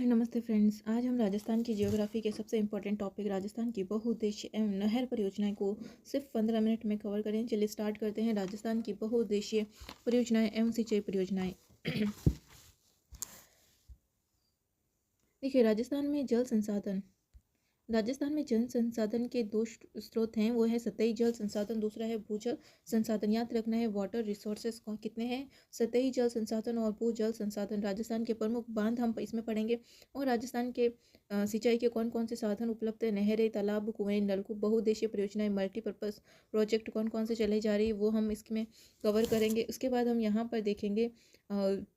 नमस्ते फ्रेंड्स। आज हम राजस्थान की जियोग्राफी के सबसे इम्पोर्टेंट टॉपिक राजस्थान की बहुउद्देशीय एवं नहर परियोजनाएं को सिर्फ 15 मिनट में कवर करें। चलिए स्टार्ट करते हैं। राजस्थान की बहुउद्देशीय परियोजनाएं एवं सिंचाई परियोजनाएं। देखिए, राजस्थान में जल संसाधन के दो स्रोत हैं। वो है सतही जल संसाधन, दूसरा है भूजल संसाधन। याद रखना है वाटर रिसोर्सेज कितने हैं, सतही जल संसाधन और भूजल संसाधन। राजस्थान के प्रमुख बांध हम इसमें पढ़ेंगे और राजस्थान के सिंचाई के कौन कौन से साधन उपलब्ध है, नहरें, तालाब, कुएं, नलकूप, बहुउद्देशीय परियोजनाएं, मल्टीपर्पज़ प्रोजेक्ट कौन कौन से चलाई जा रही है, वो हम इसमें कवर करेंगे। उसके बाद हम यहाँ पर देखेंगे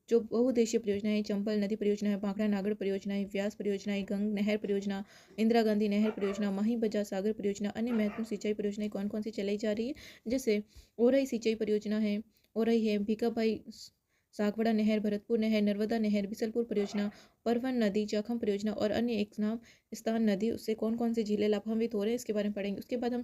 जो बहुउद्देशीय परियोजनाएं, चंबल नदी परियोजना है, भाखड़ा नागड़ परियोजनाएं, व्यास परियोजनाएं, गंग नहर परियोजना, इंदिरा गांधी नहर परियोजना, माही बजार सागर परियोजना। अन्य महत्वपूर्ण सिंचाई परियोजनाएं कौन कौन सी चलाई जा रही है, जैसे ओरई सिंचाई परियोजना है, ओरई है, भीखाभाई सागवाड़ा नहर, भरतपुर नहर, नर्मदा नहर, बिसलपुर परियोजना, परवन नदी, जाखम परियोजना और अन्य एक नाम स्थान नदी, उससे कौन कौन से जिले लाभान्वित हो रहे हैं इसके बारे में पढ़ेंगे। उसके बाद हम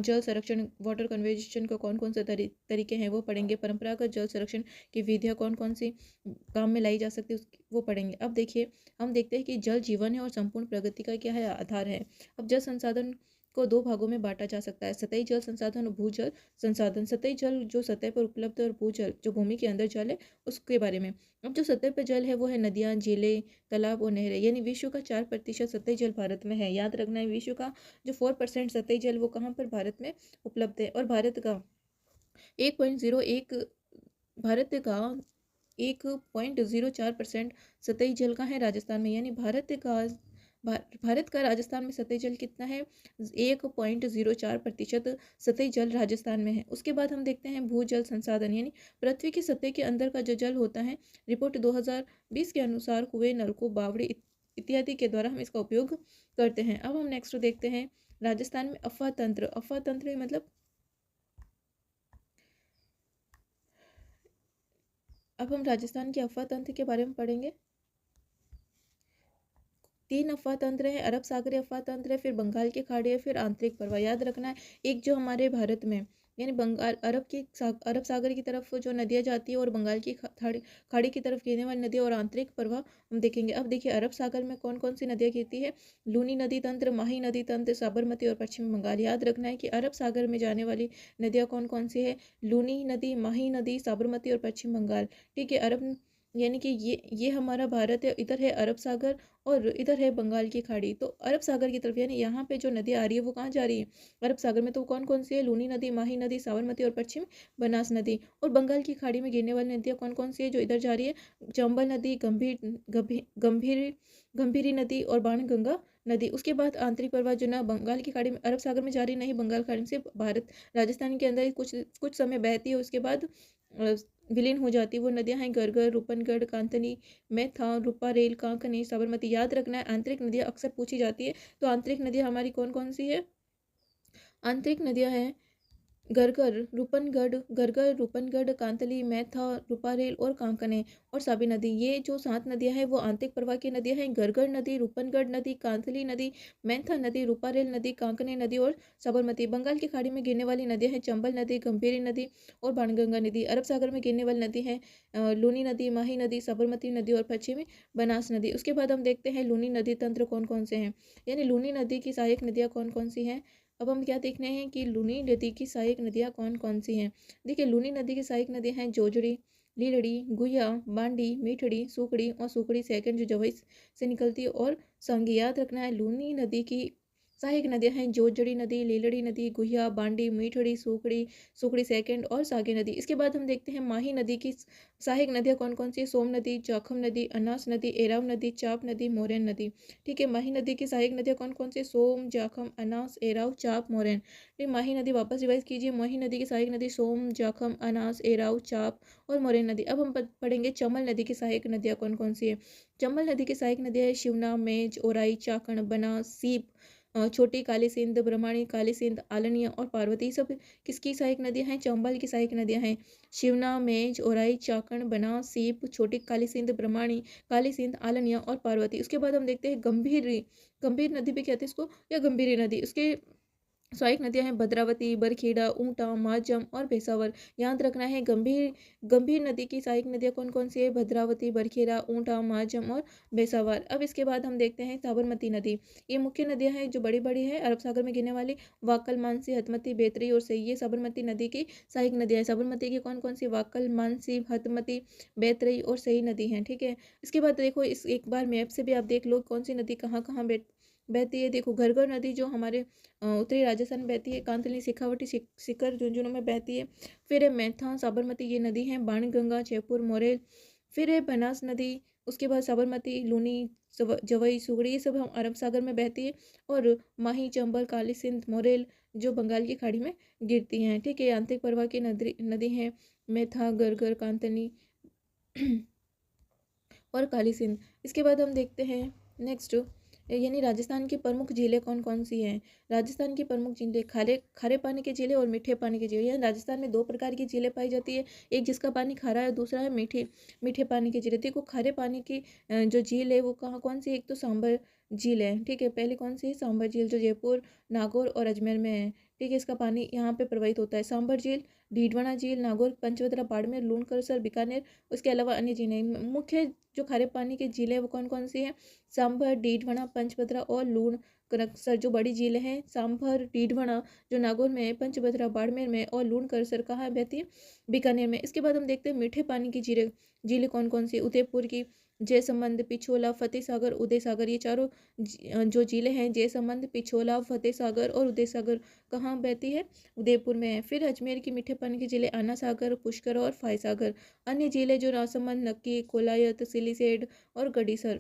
जल संरक्षण, वाटर कन्वर्जेशन का कौन कौन से तरीके हैं वो पढ़ेंगे। परंपरागत जल संरक्षण की विधियाँ कौन कौन सी काम में लाई जा सकती है वो पढ़ेंगे। अब देखिए, हम देखते हैं कि जल जीवन है और संपूर्ण प्रगति का क्या है, आधार है। अब जल संसाधन को दो भागों में बांटा जा सकता है, सतही जल संसाधन और भूजल संसाधन। सतही जल जो सतह पर उपलब्ध है और भूजल जो भूमि के अंदर जल है उसके बारे में। अब जो सतह पर जल है वो है नदियाँ, झीलें, तालाब और नहरें। यानी विश्व का 4% सतही जल भारत में है। याद रखना है, विश्व का जो 4% सतही जल वो कहाँ पर, भारत में उपलब्ध है। और भारत का 1.01 भारत का 1.04% सतही जल का है राजस्थान में। यानी भारत का राजस्थान में सतही जल कितना है, 1.04% सतही जल राजस्थान में है। उसके बाद हम देखते हैं भूजल संसाधन, यानी पृथ्वी की सतह के अंदर का जो जल होता है। रिपोर्ट 2020 के अनुसार कुएं, नलकूप, बावड़ी इत्यादि के द्वारा हम इसका उपयोग करते हैं। अब हम नेक्स्ट देखते हैं राजस्थान में अफवाह तंत्र। अफवाह तंत्र मतलब, अब हम राजस्थान के अफवाह तंत्र के बारे में पढ़ेंगे। 3 अफवाह तंत्र है, अरब सागरीय अफवाह तंत्र है, फिर बंगाल की खाड़ी है, फिर आंतरिक प्रवाह। याद रखना है, एक जो हमारे भारत में यानी बंगाल अरब सागर की तरफ जो नदियाँ जाती है और बंगाल की खाड़ी की तरफ गिरने वाली नदियाँ और आंतरिक प्रवाह हम देखेंगे। अब देखिए, अरब सागर में कौन कौन सी नदियाँ गिरती है, लूनी नदी तंत्र, माही नदी तंत्र, साबरमती और पश्चिम बंगाल। याद रखना है कि अरब सागर में जाने वाली नदियाँ कौन कौन सी है, लूनी नदी, माही नदी, साबरमती और पश्चिम बंगाल। ठीक है, अरब यानी कि ये हमारा भारत है, इधर है अरब सागर और इधर है बंगाल की खाड़ी। तो अरब सागर की तरफ यानी यहाँ पे जो नदी आ रही है वो कहाँ जा रही है, अरब सागर में। तो कौन कौन सी है, लूनी नदी, माही नदी, साबरमती और पश्चिम बनास नदी। और बंगाल की खाड़ी में गिरने वाली नदियाँ कौन कौन सी है जो इधर जा रही है, चंबल नदी, गंभीरी नदी और बाणगंगा नदी। उसके बाद आंतरिक प्रवाह जो ना बंगाल की खाड़ी में, अरब सागर में जा रही नहीं, बंगाल खाड़ी से भारत राजस्थान के अंदर कुछ कुछ समय बहती है, उसके बाद विलीन हो जाती है। वो नदियाँ हैं गरगर, रूपनगढ़, कांतनी, मैथा, रूपारेल, कांकनी, साबरमती। याद रखना है, आंतरिक नदियाँ अक्सर पूछी जाती है। तो आंतरिक नदियाँ हमारी कौन कौन सी है, आंतरिक नदियाँ हैं गरगर, रूपनगढ़, कांतली, मैथा, रूपारेल और कांकने और साबी नदी। ये जो 7 नदियां हैं वो आंतरिक प्रवाह की नदियां हैं। गरगर नदी, रूपनगढ़ नदी, कांतली नदी, मैथा नदी, रूपारेल नदी, कांकने नदी और साबरमती। बंगाल की खाड़ी में गिरने वाली नदियां हैं चंबल नदी, गंभीरी नदी और बाणगंगा नदी। अरब सागर में गिरने वाली नदी है लूनी नदी, माही नदी, साबरमती नदी और पश्चिमी बनास नदी। उसके बाद हम देखते हैं लूनी नदी तंत्र कौन कौन से हैं, यानी लूनी नदी की सहायक नदियाँ कौन कौन सी हैं। अब हम क्या देख रहे हैं कि लूनी नदी की सहायक नदियाँ कौन कौन सी हैं। देखिए, लूनी नदी की सहायक नदियाँ हैं जोजड़ी, लीलड़ी, गुहिया, बांडी, मीठड़ी, सुकड़ी और सुकड़ी सेकंड जो जवई से निकलती है, और संगी। याद रखना है, लूनी नदी की सहायक नदियाँ हैं जोजड़ी नदी, लीलड़ी नदी, गुहिया, बांडी, मीठड़ी, सुकड़ी, सुकड़ी सेकंड और सागी नदी। इसके बाद हम देखते हैं माही नदी की सहायक नदियाँ कौन कौन सी है, सोम नदी, जाखम नदी, अनास नदी, एराव नदी, चाप नदी, मोरैन नदी। ठीक है, माही नदी की सहायक नदियाँ कौन कौन सी, सोम, जाखम, अनास, एराव, चाप, मोरैन। फिर माही नदी वापस रिवाइज कीजिए, माही नदी की सहायक नदी सोम, जाखम, अनास, एराव, चाप और मोरैन नदी। अब हम पढ़ेंगे चंबल नदी की सहायक नदियाँ कौन कौन सी है। चंबल नदी की सहायक नदियाँ है शिवना, मेज, ओराई, चाकण, बना, सीप, छोटी काली सिंध, ब्रह्मणी, काली सिंध, आलनिया और पार्वती। सब किसकी सहायक नदियाँ हैं, चंबल की सहायक नदियाँ हैं। शिवना, मेज, ओराई, चाकण, बना, सीप, छोटी काली सिंध, ब्रह्मणी, काली सिंध, आलनिया और पार्वती। उसके बाद हम देखते हैं गंभीर नदी भी कहते हैं इसको, या गंभीरी नदी। उसके सहायक नदियां हैं भद्रावती, बरखेड़ा, ऊंटा, माजम और पेशावर। याद रखना है गंभीर गंभीर नदी की सहायक नदियां कौन कौन सी है? भद्रावती, बरखेड़ा, ऊंटा, माजम और बेसावर। अब इसके बाद हम देखते हैं साबरमती नदी। ये मुख्य नदियां हैं जो बड़ी बड़ी है, अरब सागर में गिरने वाली। वाकल, मानसी, हथमती, बेतरई और सही, ये साबरमती नदी की सहायक नदियां हैं। साबरमती की कौन कौन सी? वाकल, मानसी, हथमती, बेतरई और सही नदी हैं। ठीक है, इसके बाद देखो इस एक बार मैप से भी आप देख लो कौन सी नदी कहाँ कहाँ बहती है। देखो घरघर नदी जो हमारे उत्तरी राजस्थान में बहती है, कांतली, शेखावटी, सीकर, झुंझुनू में बहती है। फिर है मैथा, साबरमती, ये नदी है। बाणगंगा, जयपुर, मोरेल। फिर है बनास नदी। उसके बाद साबरमती, लूनी, जवई, सुगड़ी, ये सब हम अरब सागर में बहती है। और माही, चंबल, काली सिंध, मोरेल जो बंगाल की खाड़ी में गिरती हैं। ठीक है, आंतरिक प्रवाह की नदी है मैथा, गरगर, कांतनी और काली सिंध। इसके बाद हम देखते हैं नेक्स्ट, यानी राजस्थान की प्रमुख झीलें कौन कौन सी हैं। राजस्थान की प्रमुख झीलें खारे खारे पानी की झीलें और मीठे पानी की झीलें। यानी राजस्थान में दो प्रकार की झीलें पाई जाती है, एक जिसका पानी खारा है, दूसरा है मीठे मीठे पानी की झीलें। देखो खारे पानी की जो झील है वो कहाँ कौन सी? एक तो सांबर झील है। ठीक है, पहले कौन सी है? सांबर झील, जो जयपुर, नागौर और अजमेर में है। ठीक है, इसका पानी यहाँ पे प्रवाहित होता है। सांबर झील, डीडवाना झील, नागौर, पंचवदरा, बाड़मेर, लूणकरसर, बीकानेर। उसके अलावा अन्य झीलें। मुख्य जो खारे पानी की झीलें वो कौन कौन सी है? सांभर, डीडवाना, पंचभद्रा और लूण करसर। जो बड़ी झीलें हैं सांभर, डीडवाना जो नागौर में है, पंचभद्रा बाड़मेर में और लूण करसर कहाँ बहती है? बीकानेर में। इसके बाद हम देखते हैं मीठे पानी की झीलें झीलें कौन कौन सी? उदयपुर की जयसमंद, पिछोला, फतेह सागर, उदय सागर। ये चारों जो झीलें हैं जयसमंद, पिछोला, फतेह सागर और उदय सागर कहाँ बहती है? उदयपुर में है। फिर अजमेर की मीठे पानी की झीलें आना सागर, पुष्कर और फाय सागर। अन्य झीलें जो राजसमंद, नक्की, कोलायत, सिलीसेड और गडीसर,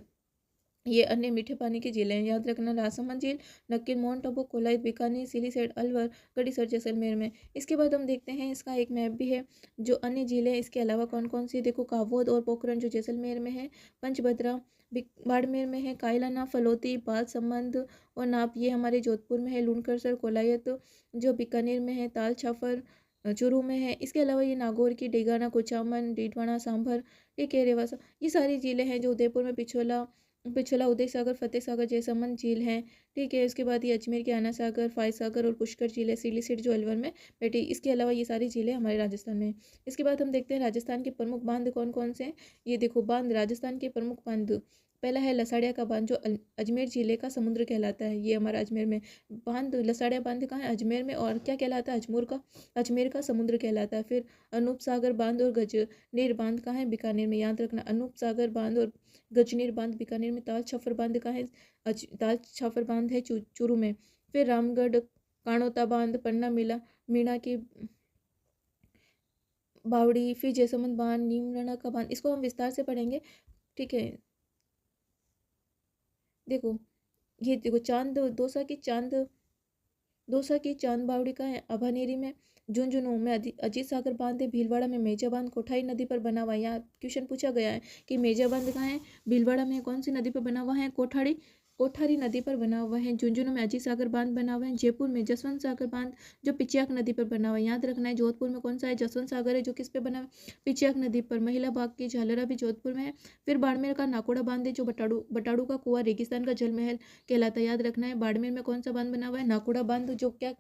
ये अन्य मीठे पानी की झीलें हैं। याद रखना, राजसमंद झील, नक्की, माउंट आबू, कोलायत, बीकानेर, सिलीसेड, अलवर, गडीसर जैसलमेर में। इसके बाद हम देखते हैं इसका एक मैप भी है जो अन्य झीलें इसके अलावा कौन कौन सी। देखो कावोद और पोखरण जो जैसलमेर में है, पंचभद्रा बाड़मेर में है, कायलाना, फलोती, बालसमंद और नाप ये हमारे जोधपुर में है, लूणकरसर, कोलायत जो बीकानेर में है, ताल छाफर चूरू में है। इसके अलावा ये नागौर की डेगाना, कुचामन, डीडवाना, सांभर, ये केरेवासा, ये सारी झीलें हैं जो उदयपुर में पिछोला पिछला उदय सागर, फतेह सागर, जयसमंद झील है। ठीक है, उसके बाद ये अजमेर के आना सागर, फाय सागर और पुष्कर झील है, सिलीसेट जो अलवर में बैठी। इसके अलावा ये सारी झीलें हमारे राजस्थान में। इसके बाद हम देखते हैं राजस्थान के प्रमुख बांध कौन कौन से हैं। ये देखो बांध, राजस्थान के प्रमुख बांध, पहला है लसाड़िया का बांध जो अजमेर जिले का समुद्र कहलाता है, ये हमारा अजमेर में बांध। लसाड़िया बांध कहाँ है? अजमेर में। और क्या कहलाता है? अजमेर का समुद्र कहलाता है। फिर अनूप सागर बांध और गजनेर बांध कहाँ है? बीकानेर में। याद रखना, अनूप सागर बांध और गजनेर बांध बीकानेर में। ताल छाफर बांध कहाँ है? ताल छाफर बांध है चूरू में। फिर रामगढ़ काणोता बांध, पन्ना मिला मीणा की बावड़ी, फिर जयसमंद बांध, नीमराना का बांध, इसको हम विस्तार से पढ़ेंगे। ठीक है, देखो ये देखो चांद दौसा की चांद बावड़ी का है अभानेरी में। झुंझुनू में अजीत सागर बांध है। भीलवाड़ा में मेजा बांध कोठाई नदी पर बना हुआ है। यहाँ क्वेश्चन पूछा गया है कि मेजा बांध कहाँ है? भीलवाड़ा में। कौन सी नदी पर बना हुआ है? कोठारी नदी पर बना हुआ है। झुंझुनू में अजीत सागर बांध बना हुआ है। जयपुर में जसवंत सागर बांध जो पिचियाक नदी पर बना हुआ है। याद रखना है, जोधपुर में कौन सा है? जसवंत सागर है जो किस पे बना हुआ है? पिचियाक नदी पर। महिला बाग की झालरा भी जोधपुर में है। फिर बाड़मेर का नाकोड़ा बांध है जो बटाड़ू का कुआं, रेगिस्तान का जल महल कहलाता है। याद रखना है, बाड़मेर में कौन सा बांध बना हुआ है? नाकोड़ा बांध जो क्या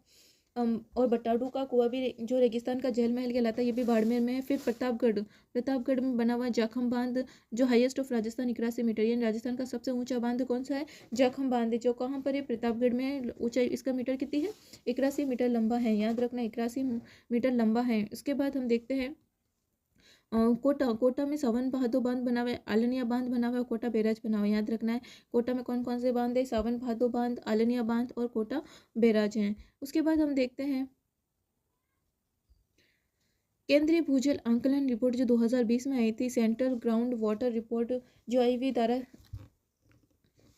और बटाडू का कुआं भी जो रेगिस्तान का जल महल कहलाता है, ये भी बाड़मेर में है। फिर प्रतापगढ़ में बना हुआ जाखम बांध जो हाईएस्ट ऑफ राजस्थान 81 मीटर, यानी राजस्थान का सबसे ऊंचा बांध कौन सा है? जाखम बांध है जो कहाँ पर है? प्रतापगढ़ में। ऊंचाई इसका मीटर कितनी है? 81 मीटर लंबा है। याद रखना, 81 मीटर लंबा है। उसके बाद हम देखते हैं कोटा में सावन भादो बांध बना हुआ है, आलनिया बांध बना हुआ है, कोटा बैराज बना हुआ है। याद रखना है, कोटा में कौन कौन से बांध है? सावन भादो बांध, आलनिया बांध और कोटा बैराज हैं। उसके बाद हम देखते हैं केंद्रीय भूजल आंकलन रिपोर्ट जो 2020 में आई थी, सेंट्रल ग्राउंड वाटर रिपोर्ट जो आईवी द्वारा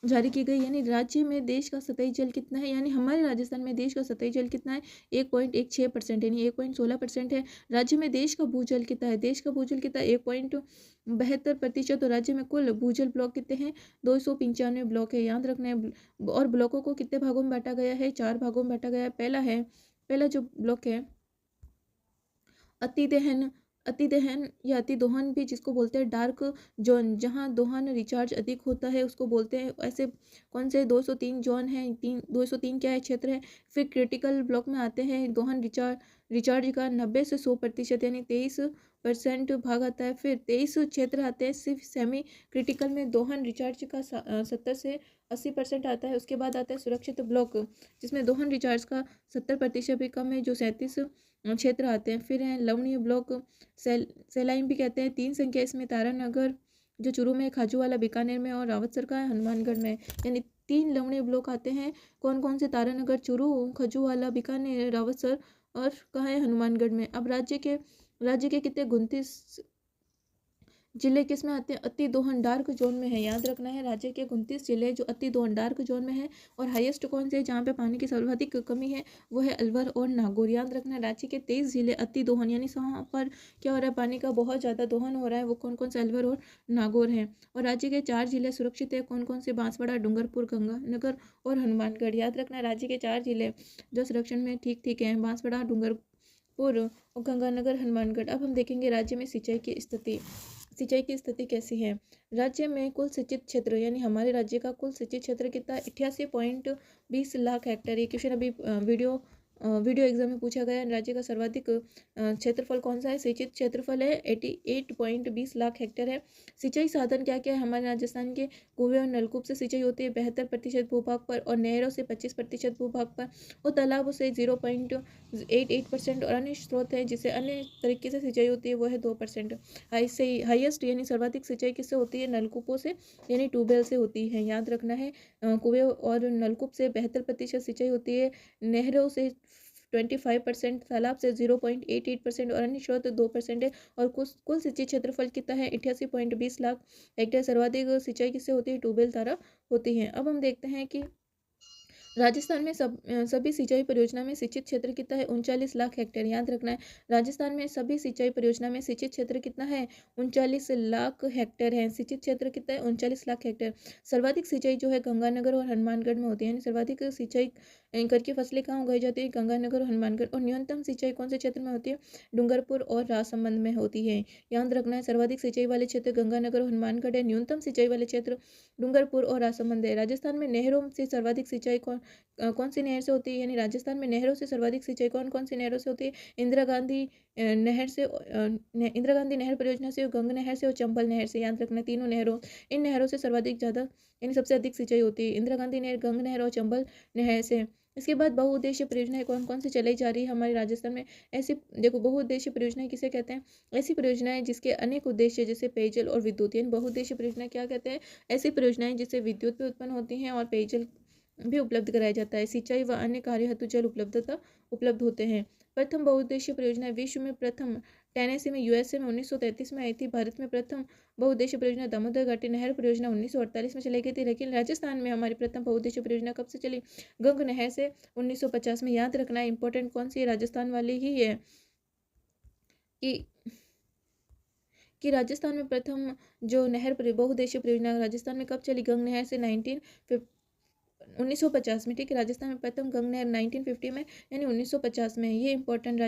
जारी की गई। यानी राज्य में देश का सतही जल कितना है? यानी हमारे राजस्थान में देश का सतही जल कितना है? 1.16%, यानी 1.16% है। राज्य में देश का भूजल कितना है? देश का भूजल कितना है? 1.72%। तो राज्य में कुल भूजल ब्लॉक कितने हैं? 295 ब्लॉक है। याद रखना है। और ब्लॉकों को कितने भागों में बांटा गया है? 4 भागों में बांटा गया है। पहला जो ब्लॉक है अतिदहन या अतिदोहन भी जिसको बोलते हैं डार्क जोन, जहाँ दोहन रिचार्ज अधिक होता है उसको बोलते हैं। ऐसे कौन से 203 जोन हैं, 203 क्या है क्षेत्र है। फिर क्रिटिकल ब्लॉक में आते हैं दोहन रिचार्ज का 90 से 100% यानी 23% भाग आता है। फिर 23 क्षेत्र आते हैं सिर्फ सेमी क्रिटिकल में दोहन रिचार्ज का 70 से 80% आता है। उसके बाद आता है सुरक्षित ब्लॉक, जिसमें दोहन रिचार्ज का 70% भी कम है, जो 37 क्षेत्र आते हैं। फिर है लवणीय ब्लॉक, सेलाइन भी कहते हैं। 3 संख्या इसमें तारानगर जो चूरू में, खाजूवाला बीकानेर में और रावतसर का है हनुमानगढ़ में। यानी 3 लवणीय ब्लॉक आते हैं। कौन कौन से? तारानगर, चूरू, खजूवाला, बीकानेर, रावतसर और कहाँ है? हनुमानगढ़ में। अब राज्य के कितने 29 जिले किस में आते हैं? अति दोहन डार्क जोन में है। याद रखना है राज्य के 29 जिले जो अति दोहन डार्क जोन में है। और हाईएस्ट कौन से जहाँ पे पानी की सर्वाधिक कमी है वो है अलवर और नागौर। याद रखना है राज्य के 23 जिले अति दोहन यानी वहाँ पर क्या हो रहा है, पानी का बहुत ज़्यादा दोहन हो रहा है, वो कौन कौन से? अलवर और नागौर हैं। और राज्य के 4 जिले सुरक्षित है। कौन कौन से? बांसवाड़ा, डूंगरपुर, गंगानगर और हनुमानगढ़। याद रखना है राज्य के 4 जिले जो संरक्षण में ठीक है, बांसवाड़ा, डूंगरपुर और गंगानगर, हनुमानगढ़। अब हम देखेंगे राज्य में सिंचाई की स्थिति कैसी है। राज्य में कुल सिंचित क्षेत्र यानी हमारे राज्य का कुल सिंचित क्षेत्र कितना है? 88.20 लाख हेक्टेयर। ये क्वेश्चन अभी वीडियो एग्जाम में पूछा गया है। राज्य का सर्वाधिक क्षेत्रफल कौन सा है? सिंचित क्षेत्रफल है 88.20 लाख हेक्टेयर है। सिंचाई साधन क्या क्या है हमारे राजस्थान के? कुएं और नलकूप से सिंचाई होती है 72% भूभाग पर, और नहरों से 25% भूभाग पर, और तालाबों से 0.88% और अन्य स्रोत है जिससे अन्य तरीके से सिंचाई होती है वो है 2%। हाईएस्ट यानी सर्वाधिक सिंचाई किससे होती है? नलकूपों से यानी ट्यूबवेल से होती है। याद रखना है कुएं और नलकूप से 72% सिंचाई होती है, नहरों से 25%, तालाब से 0.88% और अन्य स्रोत 2% है। और कुल सिंचित क्षेत्रफल कितना है? 88.20 लाख हेक्टेयर। सर्वाधिक सिंचाई किससे होती है? ट्यूबवेल द्वारा होती है। अब हम देखते हैं कि राजस्थान में सभी सिंचाई परियोजना में सिंचित क्षेत्र कितना है? 39 लाख हेक्टेयर। याद रखना है राजस्थान में सभी सिंचाई परियोजना में सिंचित क्षेत्र कितना है? 39 लाख हेक्टेयर है। सिंचित क्षेत्र कितना है? 39 लाख हेक्टेयर। सर्वाधिक सिंचाई जो है गंगानगर और हनुमानगढ़ में होती है, यानी सर्वाधिक सिंचाई करके फसलें कहाँ उगाई जाती है? गंगानगर और हनुमानगढ़। और न्यूनतम सिंचाई कौन से क्षेत्र में होती है? डूंगरपुर और राजसमंद में होती है। याद रखना है सर्वाधिक सिंचाई वाले क्षेत्र गंगानगर और हनुमानगढ़ है, न्यूनतम सिंचाई वाले क्षेत्र डूंगरपुर और राजसमंद है। राजस्थान में नहरों से सर्वाधिक सिंचाई कौन सी नहर से होती है? यानी राजस्थान में नहरों से सर्वाधिक सिंचाई कौन कौन सी नहरों से होती है? इंदिरा गांधी नहर परियोजना से, गंगा नहर से और चंबल नहर से। याद रखना तीनों इन नहरों से सर्वाधिक ज़्यादा यानी सबसे अधिक सिंचाई होती है इंदिरा गांधी नहर, गंगा नहर और चंबल नहर से। इसके बाद बहुउद्देशीय परियोजनाएं कौन कौन सी चलाई जा रही है हमारे राजस्थान में? ऐसी देखो, बहुउद्देशीय परियोजनाएं किसे कहते हैं? ऐसी परियोजनाएं जिसके अनेक उद्देश्य जैसे पेयजल और विद्युत। यानी बहुउद्देशीय परियोजना क्या कहते हैं? ऐसी परियोजनाएं जिससे विद्युत भी उत्पन्न होती हैं और पेयजल भी उपलब्ध कराया जाता है। सिंचाई व अन्य कार्य हेतु जल उपलब्ध होते हैं। प्रथम बहुउद्देशीय परियोजना विश्व में प्रथम टेनेसी में यूएसए में 1933 में आई थी। भारत में प्रथम बहुउद्देशीय परियोजना दामोदर घाटी नहर परियोजना 1948 में चलाई गई थी। लेकिन राजस्थान में हमारी प्रथम बहुउद्देशीय परियोजना कब से चली? गंग नहर से 1950 में। याद रखना है इंपॉर्टेंट कौन सी है? राजस्थान वाली ही है कि राजस्थान में प्रथम जो बहुउद्देशीय परियोजना राजस्थान में कब चली? गंग नहर से 1950 में। ठीक है, राजस्थान में प्रथम गंग नहर 1950 में यानी 1950 में। ये इंपॉर्टेंट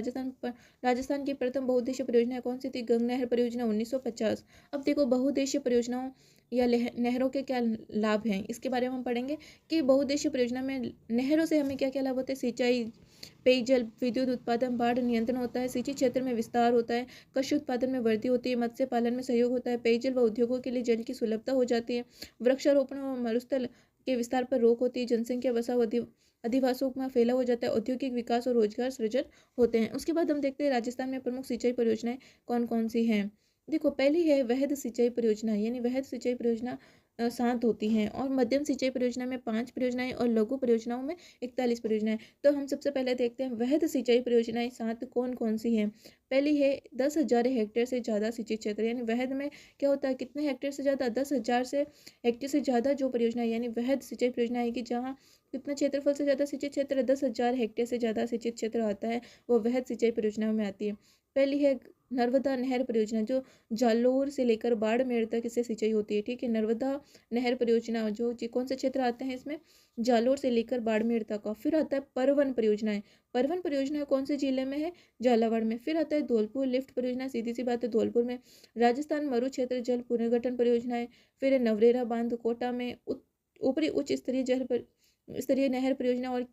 राजस्थान की प्रथम बहुउद्देशीय परियोजना कौन सी थी? गंग नहर परियोजना 1950। अब देखो बहुउद्देशीय परियोजनाओं या नहरों के क्या लाभ हैं इसके बारे में हम पढ़ेंगे कि बहुउद्देशीय परियोजना में नहरों से हमें क्या क्या लाभ होते हैं? सिंचाई, पेयजल, विद्युत उत्पादन, बाढ़ नियंत्रण होता है, सिंचित क्षेत्र में विस्तार होता है, कृषि उत्पादन में वृद्धि होती है, मत्स्य पालन में सहयोग होता है, पेयजल व उद्योगों के लिए जल की सुलभता हो जाती है, वृक्षारोपण व मरुस्थल के विस्तार पर रोक होती है, जनसंख्या बसाव अधिवासों में फैला हो जाता है, औद्योगिक विकास और रोजगार सृजन होते हैं। उसके बाद हम देखते हैं राजस्थान में प्रमुख सिंचाई परियोजनाएं कौन कौन सी हैं। देखो, पहली है वहद सिंचाई परियोजना। यानी वहद सिंचाई परियोजना 7 होती हैं, और मध्यम सिंचाई परियोजना में 5 परियोजनाएं और लघु परियोजनाओं में 41 परियोजनाएं। तो हम सबसे पहले देखते हैं वहद सिंचाई परियोजनाएं 7 कौन कौन सी हैं। पहली है 10,000 हेक्टेयर से ज़्यादा सिंचित क्षेत्र। यानी वहद में क्या होता है? कितने हेक्टेयर से ज़्यादा? 10,000 से हेक्टेयर से ज़्यादा जो परियोजना है यानी वहद सिंचाई परियोजना आएगी, जहाँ कितना क्षेत्रफल से ज़्यादा सिंचित क्षेत्र? 10,000 हेक्टेयर से ज़्यादा सिंचित क्षेत्र आता है, वो वहद सिंचाई परियोजना में आती है। पहली है नर्मदा नहर परियोजना, जो जालोर से लेकर बाड़मेर तक इससे सिंचाई होती है। ठीक है, नर्मदा नहर परियोजना जो कौन से क्षेत्र आते हैं इसमें, जालोर से लेकर बाड़मेर तक। और फिर आता है परवन परियोजना है। परवन परियोजना कौन से जिले में है, झालावाड़ में। फिर आता है धौलपुर लिफ्ट परियोजना, सीधी सी बात है धौलपुर में। राजस्थान मरु क्षेत्र जल पुनर्गठन परियोजना है। फिर है नवरेरा बांध कोटा में, ऊपरी उच्च स्तरीय स्तरीय नहर परियोजना और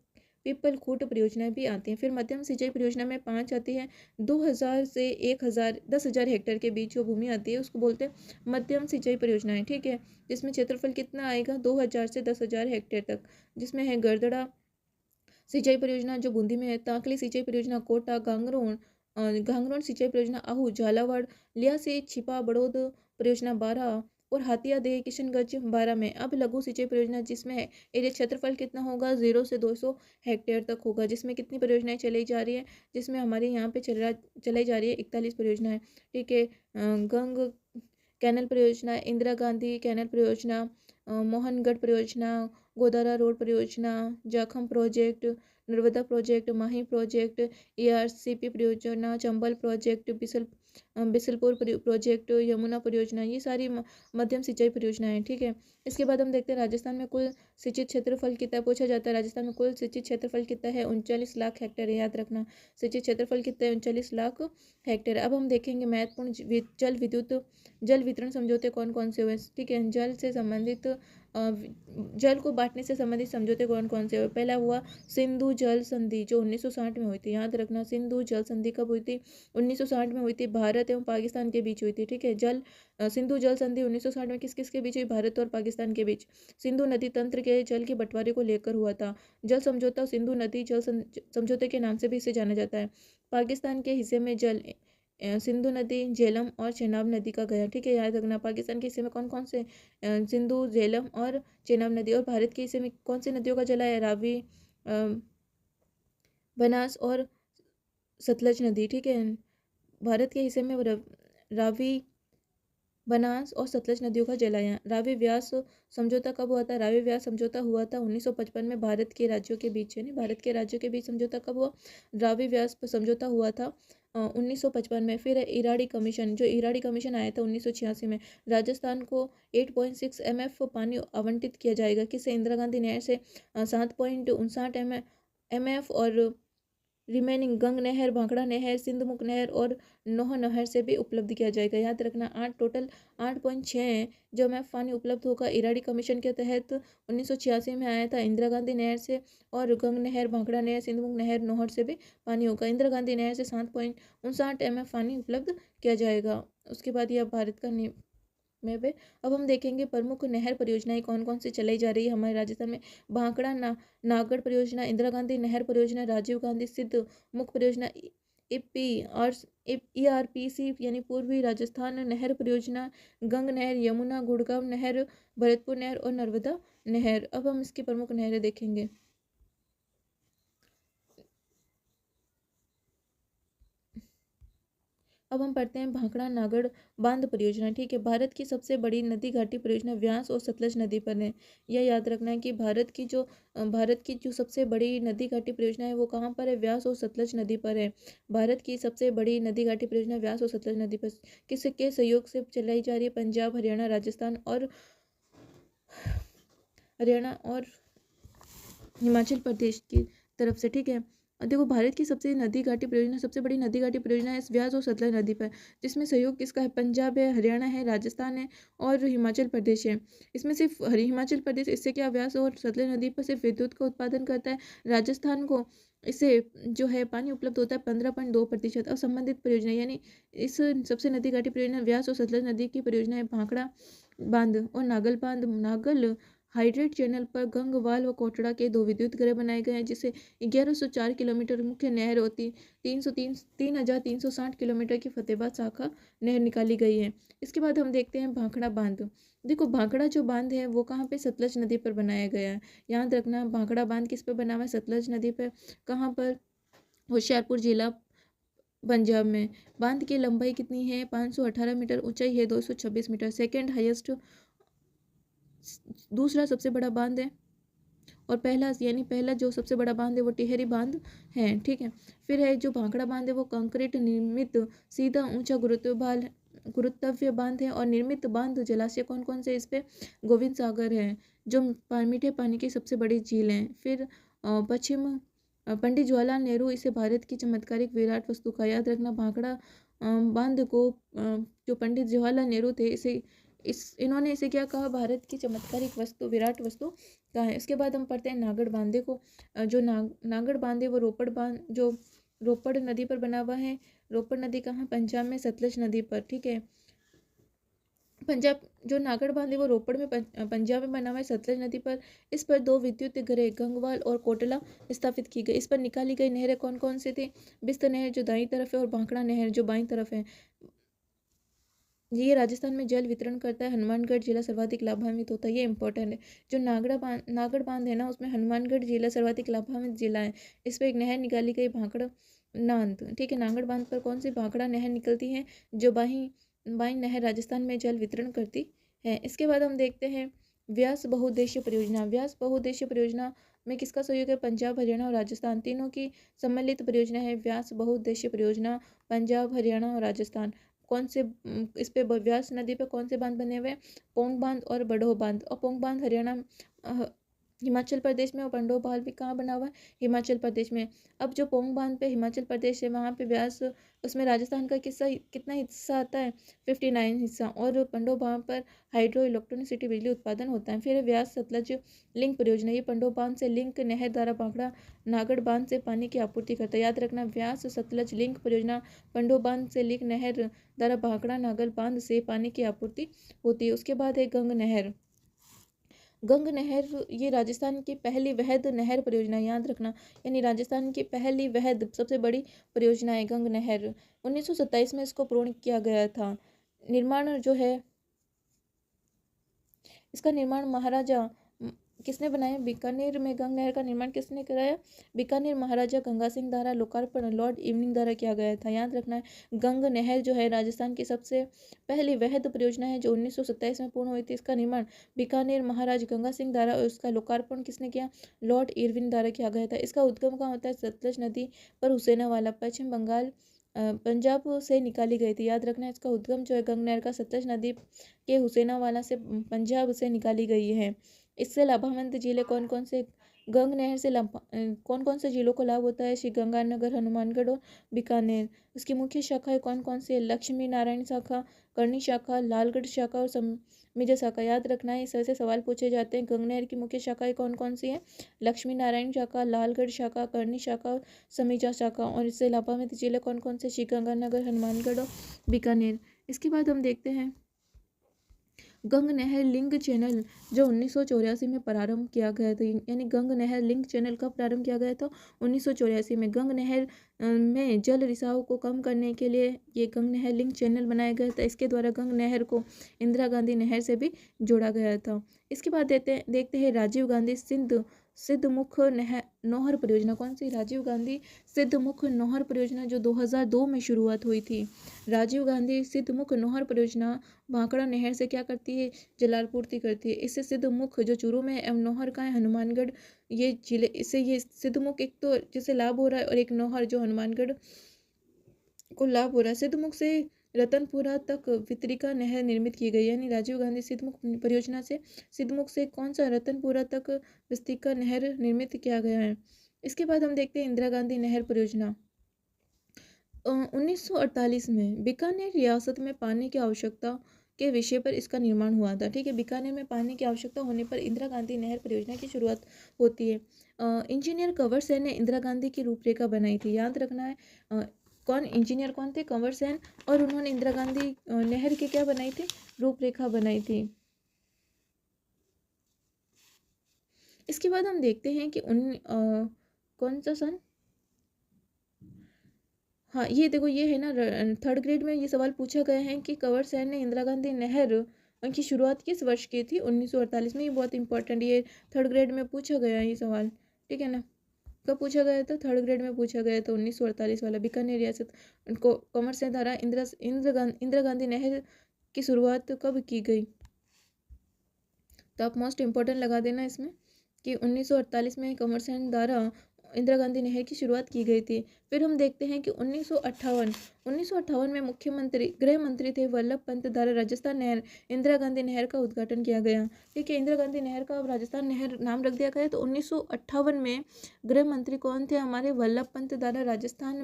पीपल खूट परियोजनाएं भी आती हैं। फिर मध्यम सिंचाई परियोजना में 5 आती है। 2000 से 10,000 हेक्टेयर के बीच जो भूमि आती है उसको बोलते हैं मध्यम सिंचाई परियोजनाएं। ठीक है, जिसमें क्षेत्रफल कितना आएगा, 2000 से 10,000 हेक्टेयर तक, जिसमें है गरदड़ा सिंचाई परियोजना जो बूंदी में है, ताकली सिंचाई परियोजना कोटा, घांगरोन सिंचाई परियोजना आहू झालावाड़, लिया से छिपा बड़ौद परियोजना 12 और हाथिया देह किशनगंज 12 में। अब लघु सिंचाई परियोजना जिसमें है एरिया क्षेत्रफल कितना होगा, 0 से 200 हेक्टेयर तक होगा, जिसमें कितनी परियोजनाएं चलाई जा रही है, जिसमें हमारे यहाँ पे चलाई जा रही है 41 परियोजनाएं। ठीक है, गंग कैनल परियोजना, इंदिरा गांधी कैनल परियोजना, मोहनगढ़ परियोजना, गोदारा रोड परियोजना, जाखम प्रोजेक्ट, नर्मदा प्रोजेक्ट, माही प्रोजेक्ट, ERCP परियोजना, चंबल प्रोजेक्ट, बिसलपुर प्रोजेक्ट, यमुना परियोजना, ये सारी मध्यम सिंचाई परियोजनाएं हैं। ठीक है, इसके बाद हम देखते हैं राजस्थान में कुल सिंचित क्षेत्रफल कितना पूछा जाता है। राजस्थान में कुल सिंचित क्षेत्रफल कितना है, 39 लाख हेक्टेयर, याद रखना। सिंचित क्षेत्रफल कितना है, 39 लाख हेक्टेयर। अब हम देखेंगे महत्वपूर्ण जल वितरण समझौते कौन कौन से हुए। ठीक है, जल से संबंधित जल को बांटने से संबंधित समझौते कौन कौन से हुए। पहला हुआ सिंधु जल संधि जो 1960 में हुई थी, याद रखना। सिंधु जल संधि कब हुई थी, 1960 में हुई थी, भारत एवं पाकिस्तान के बीच हुई थी। ठीक है, सिंधु जल संधि 1960 में किस किस के बीच हुई, भारत और पाकिस्तान के बीच। सिंधु नदी तंत्र के जल के बंटवारे को लेकर हुआ था। जल समझौता सिंधु नदी जल समझौते के नाम से भी इसे जाना जाता है। पाकिस्तान के हिस्से में जल सिंधु नदी, झेलम और चेनाब नदी का गया। ठीक है, याद रखना। पाकिस्तान के हिस्से में कौन कौन से, सिंधु, झेलम और चेनाब नदी। और भारत के हिस्से में कौन सी नदियों का जला है, रावी, बनास और सतलज नदी। ठीक है, भारत के हिस्से में रावी, बनास और सतलज नदियों का जलाया। रावी व्यास समझौता कब हुआ था, रावी व्यास समझौता हुआ था 1955 में भारत के राज्यों के बीच, यानी भारत के राज्यों के बीच समझौता कब हुआ, रावी व्यास समझौता हुआ था 1955 में। फिर इराड़ी कमीशन, जो इराड़ी कमीशन आया था 1986 में। राजस्थान को 8.6 MF पानी आवंटित किया जाएगा, किससे, इंदिरा गांधी नहर से 7.59 MF और रिमेनिंग गंग नहर, भाखड़ा नहर, सिंधमुख नहर और नोह नहर से भी उपलब्ध किया जाएगा। याद रखना, टोटल 8.6 जो मैफ पानी उपलब्ध होगा इराडी कमीशन के तहत 1986 में आया था इंदिरा गांधी नहर से, और गंग नहर, भाखड़ा नहर, सिंधमुख नहर, नोहर से भी पानी होगा। इंदिरा गांधी नहर से 7.59 MF पानी उपलब्ध किया जाएगा। उसके बाद यह भारत का में पे। अब हम देखेंगे प्रमुख नहर परियोजनाएं कौन कौन सी चलाई जा रही है हमारे राजस्थान में। भाखड़ा नागढ़ परियोजना, इंदिरा गांधी नहर परियोजना, राजीव गांधी सिद्ध मुख परियोजना, इपी और ERPC यानी पूर्वी राजस्थान नहर परियोजना, गंग नहर, यमुना, गुड़गांव नहर, भरतपुर नहर और नर्मदा नहर। अब हम इसकी प्रमुख नहरें देखेंगे। अब हम पढ़ते हैं भाखड़ा नागढ़ बांध परियोजना। ठीक है, भारत की सबसे बड़ी नदी घाटी परियोजना व्यास और सतलज नदी पर है। यह याद रखना है कि भारत की जो सबसे बड़ी नदी घाटी परियोजना है वो कहाँ पर है, व्यास और सतलज नदी पर है। भारत की सबसे बड़ी नदी घाटी परियोजना व्यास और सतलज नदी पर किसके सहयोग से चलाई जा रही है, पंजाब, हरियाणा और हिमाचल प्रदेश की तरफ से। ठीक है, देखो भारत की सबसे बड़ी नदी घाटी परियोजना है व्यास और सतलज नदी पर, जिसमें सहयोग किसका है, पंजाब है, हरियाणा है, राजस्थान है और हिमाचल प्रदेश है। इसमें सिर्फ हिमाचल प्रदेश इससे क्या व्यास और सतलज नदी पर सिर्फ विद्युत का उत्पादन करता है। राजस्थान को इससे जो है पानी उपलब्ध होता है 15.2%। अब संबंधित परियोजना यानी इस सबसे नदी घाटी परियोजना व्यास और सतलज नदी की परियोजना है भाखड़ा बांध और नागल हाइड्रेट चैनल पर गंगवाल व कोटड़ा के 2 विद्युत गृह बनाए गए हैं, जिसे 1104 किलोमीटर मुख्य नहर होती 3,360 किलोमीटर की फतेहाबाद शाखा नहर निकाली गई है। इसके बाद हम देखते हैं भाखड़ा बांध। देखो भाखड़ा जो बांध है वो कहाँ पे, सतलज नदी पर बनाया गया है। याद रखना, भाखड़ा बांध किस पे बना हुआ है, सतलज नदी पर। कहाँ पर, होशियारपुर जिला, पंजाब में। बांध की लंबाई कितनी है, 518 मीटर, ऊंचाई है 226 मीटर, सेकेंड हाईएस्ट, दूसरा सबसे बड़ा बांध है और पहला यानी पहला जो सबसे बड़ा बांध है वो टिहरी बांध है, ठीक है। फिर है जो भाखड़ा बांध है वो कंक्रीट निर्मित सीधा ऊंचा गुरुत्वीय बांध है। और निर्मित बांध जलाशय कौन कौन से इस पे गोविंद सागर है जो मीठे पानी की सबसे बड़ी झील है। फिर पश्चिम पंडित जवाहरलाल नेहरू इसे भारत की चमत्कारिक विराट वस्तु का, याद रखना भाखड़ा बांध को जो पंडित जवाहरलाल नेहरू थे इन्होंने इसे क्या कहा, भारत की चमत्कारिक वस्तु विराट वस्तु कहा है। इसके बाद हम पढ़ते हैं नागड़ बांधे को। जो नागड़ बांधे वो रोपड़ नदी पर बना हुआ है। रोपड़ नदी कहाँ, पंजाब में सतलज नदी पर, ठीक है। पंजाब जो नागड़ बांध है वो रोपड़ में पंजाब में बना हुआ है सतलज नदी पर। इस पर 2 विद्युत घरें गंगवाल और कोटला स्थापित की गई। इस पर निकाली गई नहरें कौन कौन सी थी, बिस्त नहर जो दाईं तरफ है और भाखड़ा नहर जो बाईं तरफ है। ये राजस्थान में जल वितरण करता है। हनुमानगढ़ जिला सर्वाधिक लाभान्वित होता है, ये इंपॉर्टेंट है। जो नागड़ बांध है ना उसमें हनुमानगढ़ जिला सर्वाधिक लाभान्वित जिला है। इस पर एक नहर निकाली गई भाखड़ा नांद, ठीक है। नागड़ बांध पर कौन सी भाखड़ा नहर निकलती है, जो बाई नहर राजस्थान में जल वितरण करती है। इसके बाद हम देखते हैं व्यास बहुउद्देशीय परियोजना। व्यास बहुउद्देशीय परियोजना में किसका सहयोग है, पंजाब हरियाणा और राजस्थान तीनों की सम्मिलित परियोजना है व्यास बहुउद्देशीय परियोजना, पंजाब हरियाणा और राजस्थान। कौन से इस पे व्यास नदी पे कौन से बांध बने हुए हैं, पोंग बांध और बड़ोह बांध। और पोंग बांध हरियाणा हिमाचल प्रदेश में और बंडोह बांध भी कहाँ बना हुआ है, हिमाचल प्रदेश में। अब जो पोंग बांध पे हिमाचल प्रदेश है वहाँ पे व्यास उसमें राजस्थान का कितना हिस्सा आता है, 59 हिस्सा। और पंडोह बांध पर हाइड्रो इलेक्ट्रोनिसिटी बिजली उत्पादन होता है। फिर व्यास सतलज लिंक परियोजना, ये पंडोह बांध से लिंक नहर द्वारा भाखड़ा नागड़ बांध से पानी की आपूर्ति करता है, याद रखना। व्यास सतलज लिंक परियोजना पंडोह बांध से लिंक नहर द्वारा भाखड़ा नागड़ बांध से पानी की आपूर्ति होती है। उसके बाद है गंग नहर। गंग नहर ये राजस्थान की पहली वहद नहर परियोजना, याद रखना। यानी राजस्थान की पहली वहद सबसे बड़ी परियोजना है गंग नहर। 1927 में इसको पूर्ण किया गया था। निर्माण जो है इसका निर्माण महाराजा किसने बनाया, बीकानेर में गंग नहर का निर्माण किसने कराया, बीकानेर महाराजा गंगा सिंह द्वारा। लोकार्पण लॉर्ड इवनिंग द्वारा किया गया था, याद रखना है। गंग नहर जो है राजस्थान की सबसे पहली वहद परियोजना है जो 1927 में पूर्ण हुई थी। इसका निर्माण बीकानेर महाराज गंगा सिंह द्वारा और उसका लोकार्पण किसने किया, लॉर्ड इरविन द्वारा किया गया था। इसका उद्गम कहाँ होता है, सतलज नदी पर हुसैनावाला, पश्चिम बंगाल पंजाब से निकाली गई थी, याद रखना। इसका उद्गम जो है गंग नहर का सतलज नदी के हुसैनावाला से पंजाब से निकाली गई है। इससे लाभान्वित जिले कौन कौन से, गंग नहर से कौन कौन से जिलों को लाभ होता है, श्री गंगानगर, हनुमानगढ़ और बीकानेर। उसकी मुख्य शाखाएं कौन कौन सी है, लक्ष्मी नारायण शाखा, करनी शाखा, लालगढ़ शाखा और समिजा शाखा, याद रखना है। इस तरह से सवाल पूछे जाते हैं। गंग नहर की मुख्य शाखाएं कौन कौन सी है, लक्ष्मी नारायण शाखा, लालगढ़ शाखा, करनी शाखा और समिजा शाखा। और इससे लाभान्वित जिले कौन कौन से, श्री गंगानगर, हनुमानगढ़ और बीकानेर। इसके बाद हम देखते हैं गंग नहर लिंक चैनल जो 1984 में प्रारंभ किया गया था। यानी गंग नहर लिंक चैनल कब प्रारंभ किया गया था, 1984 में। गंग नहर में जल रिसाव को कम करने के लिए ये गंग नहर लिंक चैनल बनाया गया था। इसके द्वारा गंग नहर को इंदिरा गांधी नहर से भी जोड़ा गया था। इसके बाद देखते हैं राजीव गांधी सिद्धमुख नौहर परियोजना। कौन सी, राजीव गांधी सिद्धमुख नौहर परियोजना जो 2002 में शुरुआत हुई थी। राजीव गांधी सिद्धमुख नौहर परियोजना भाखड़ा नहर से क्या करती है, जलापूर्ति करती है। इससे सिद्धमुख जो चूरू में है एवं नौहर का है हनुमानगढ़, ये जिले, इससे ये सिद्धमुख एक तो जिसे लाभ हो रहा है और एक नौहर जो हनुमानगढ़ को लाभ हो रहा है। सिद्धमुख से रतनपुरा तक वितरिका नहर निर्मित की गई। यानी राजीव गांधी सिद्धमुख परियोजना से सिद्धमुख से कौन सा, रतनपुरा तक वितरिका नहर निर्मित किया गया है। इसके बाद हम देखते हैं इंदिरा गांधी नहर परियोजना। 1948 में बीकानेर रियासत में पानी की आवश्यकता के विषय पर इसका निर्माण हुआ था, ठीक है। बीकानेर में पानी की आवश्यकता होने पर इंदिरा गांधी नहर परियोजना की शुरुआत होती है। इंजीनियर कंवर सेन ने इंदिरा गांधी की रूपरेखा बनाई थी, याद रखना है। कौन इंजीनियर कौन थे, कंवर सेन, और उन्होंने इंदिरा गांधी नहर की क्या बनाई थी, रूपरेखा बनाई थी। इसके बाद हम देखते हैं कि कौन सा सन, हाँ ये देखो ये है ना, 3rd ग्रेड में ये सवाल पूछा गया है कि कंवर सेन ने इंदिरा गांधी नहर की शुरुआत किस वर्ष की थी, 1948 में। ये बहुत इंपॉर्टेंट, ये 3rd ग्रेड में पूछा गया है ये सवाल, ठीक है ना। कब पूछा गया था, 3rd ग्रेड में पूछा गया था, 1948 वाला। बीकानेर रियासत को कंवर सेन द्वारा इंदिरा गांधी नहर की शुरुआत कब की गई, तो आप मोस्ट इम्पोर्टेंट लगा देना इसमें कि 1948 में कमरसेन द्वारा इंदिरा गांधी नहर की शुरुआत की गई थी। फिर हम देखते हैं कि 1958 में गृह मंत्री थे वल्लभ पंत द्वारा राजस्थान नहर इंदिरा गांधी नहर का उद्घाटन किया गया। ठीक है, इंदिरा गांधी नहर का अब राजस्थान नहर नाम रख दिया गया। तो 1958 में गृह मंत्री कौन थे हमारे? वल्लभ पंत द्वारा राजस्थान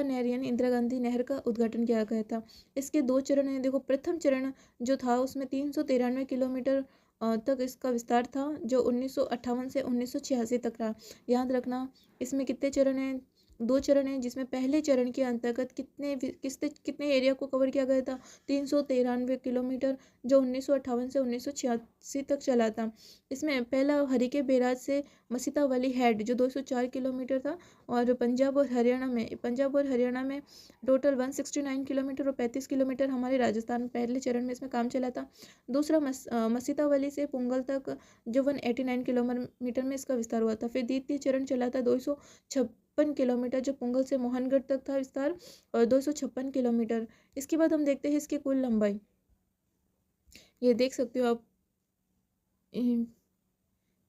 नहर यानी इंदिरा गांधी नहर का उद्घाटन किया गया था। इसके 2 चरण हैं। देखो, प्रथम चरण जो था उसमें 393 किलोमीटर तक इसका विस्तार था, जो 1958 से 1986 तक रहा। याद रखना, इसमें कितने चरण हैं? 2 चरण हैं, जिसमें पहले चरण के अंतर्गत कितने एरिया को कवर किया गया था? 393 किलोमीटर, जो 1958 से 1986 तक चला था। इसमें पहला हरिके बैराज से मसीता वाली हेड जो 204 किलोमीटर था, और पंजाब और हरियाणा में टोटल 169 किलोमीटर और 35 किलोमीटर हमारे राजस्थान पहले चरण में इसमें काम चला था। दूसरा मसीता वाली से पुंगल तक जो 189 किलोमीटर में इसका विस्तार हुआ था। फिर द्वितीय चरण चला था 256 किलोमीटर, जो पुंगल से मोहनगढ़ तक था विस्तार, और 256 किलोमीटर। इसके बाद हम देखते हैं इसकी कुल लंबाई। ये देख सकते हो आप,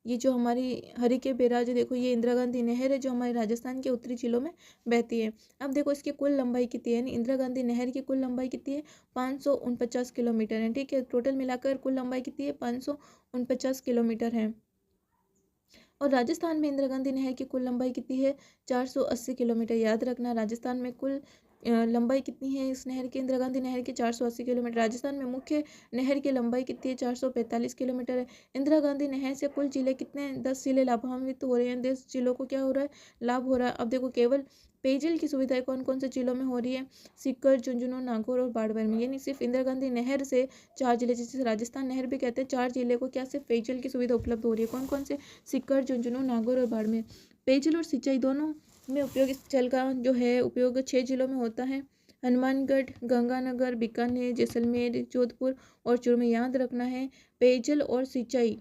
ये जो हमारी हरिके बैराज, देखो ये इंदिरा गांधी नहर है जो हमारे राजस्थान के उत्तरी जिलों में बहती है। अब देखो इसकी कुल लंबाई कितनी है, यानी इंदिरा गांधी नहर की कुल लंबाई कितनी है? 549 किलोमीटर है। ठीक है, टोटल मिलाकर कुल लंबाई कितनी है? 549 किलोमीटर है। और राजस्थान में इंदिरा गांधी नहर की कुल लंबाई कितनी है? 480 किलोमीटर। याद रखना, राजस्थान में कुल लंबाई कितनी है इस नहर की? इंदिरा गांधी नहर की 480 किलोमीटर। राजस्थान में मुख्य नहर की लंबाई कितनी है? 445 किलोमीटर है। इंदिरा गांधी नहर से कुल जिले कितने? 10 जिले लाभान्वित हो रहे हैं। 10 जिलों को क्या हो रहा है? लाभ हो रहा है। अब देखो, केवल पेयजल की सुविधाएं कौन कौन से जिलों में हो रही है? सीकर, झुंझुनू, नागौर और बाड़मेर में। यानी सिर्फ इंदिरा गांधी नहर से 4 जिले, जिसे राजस्थान नहर भी कहते हैं, 4 जिले को क्या सिर्फ पेयजल की सुविधा उपलब्ध हो रही है। कौन कौन से? सीकर, झुंझुनू, नागौर और बाड़मेर। पेयजल और सिंचाई दोनों में उपयोग इस जल का जो है उपयोग 6 जिलों में होता है। हनुमानगढ़, गंगानगर, बीकानेर, जैसलमेर, जोधपुर और चूरू में। याद रखना है, पेयजल और सिंचाई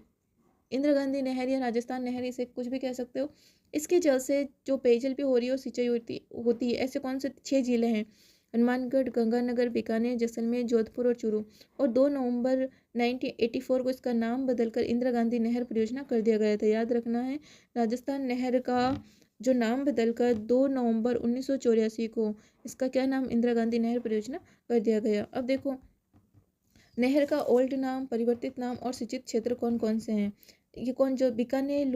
इंदिरा गांधी नहर या राजस्थान नहर, इसे कुछ भी कह सकते हो, इसके जल से जो पेयजल भी हो रही है और सिंचाई होती है। ऐसे कौन से 6 जिले हैं? हनुमानगढ़, गंगानगर, बीकानेर, जैसलमेर, जोधपुर और चूरू। और 2 नवंबर 1984 को इसका नाम बदलकर इंदिरा गांधी नहर परियोजना कर दिया गया था। याद रखना है, राजस्थान नहर का जो नाम बदलकर 2 नवंबर 1984 को इसका क्या नाम? इंदिरा गांधी नहर परियोजना कर दिया गया। अब देखो, नहर का ओल्ड नाम, परिवर्तित नाम और सिंचित क्षेत्र कौन कौन से हैं? ये कौन? जो बीकानेर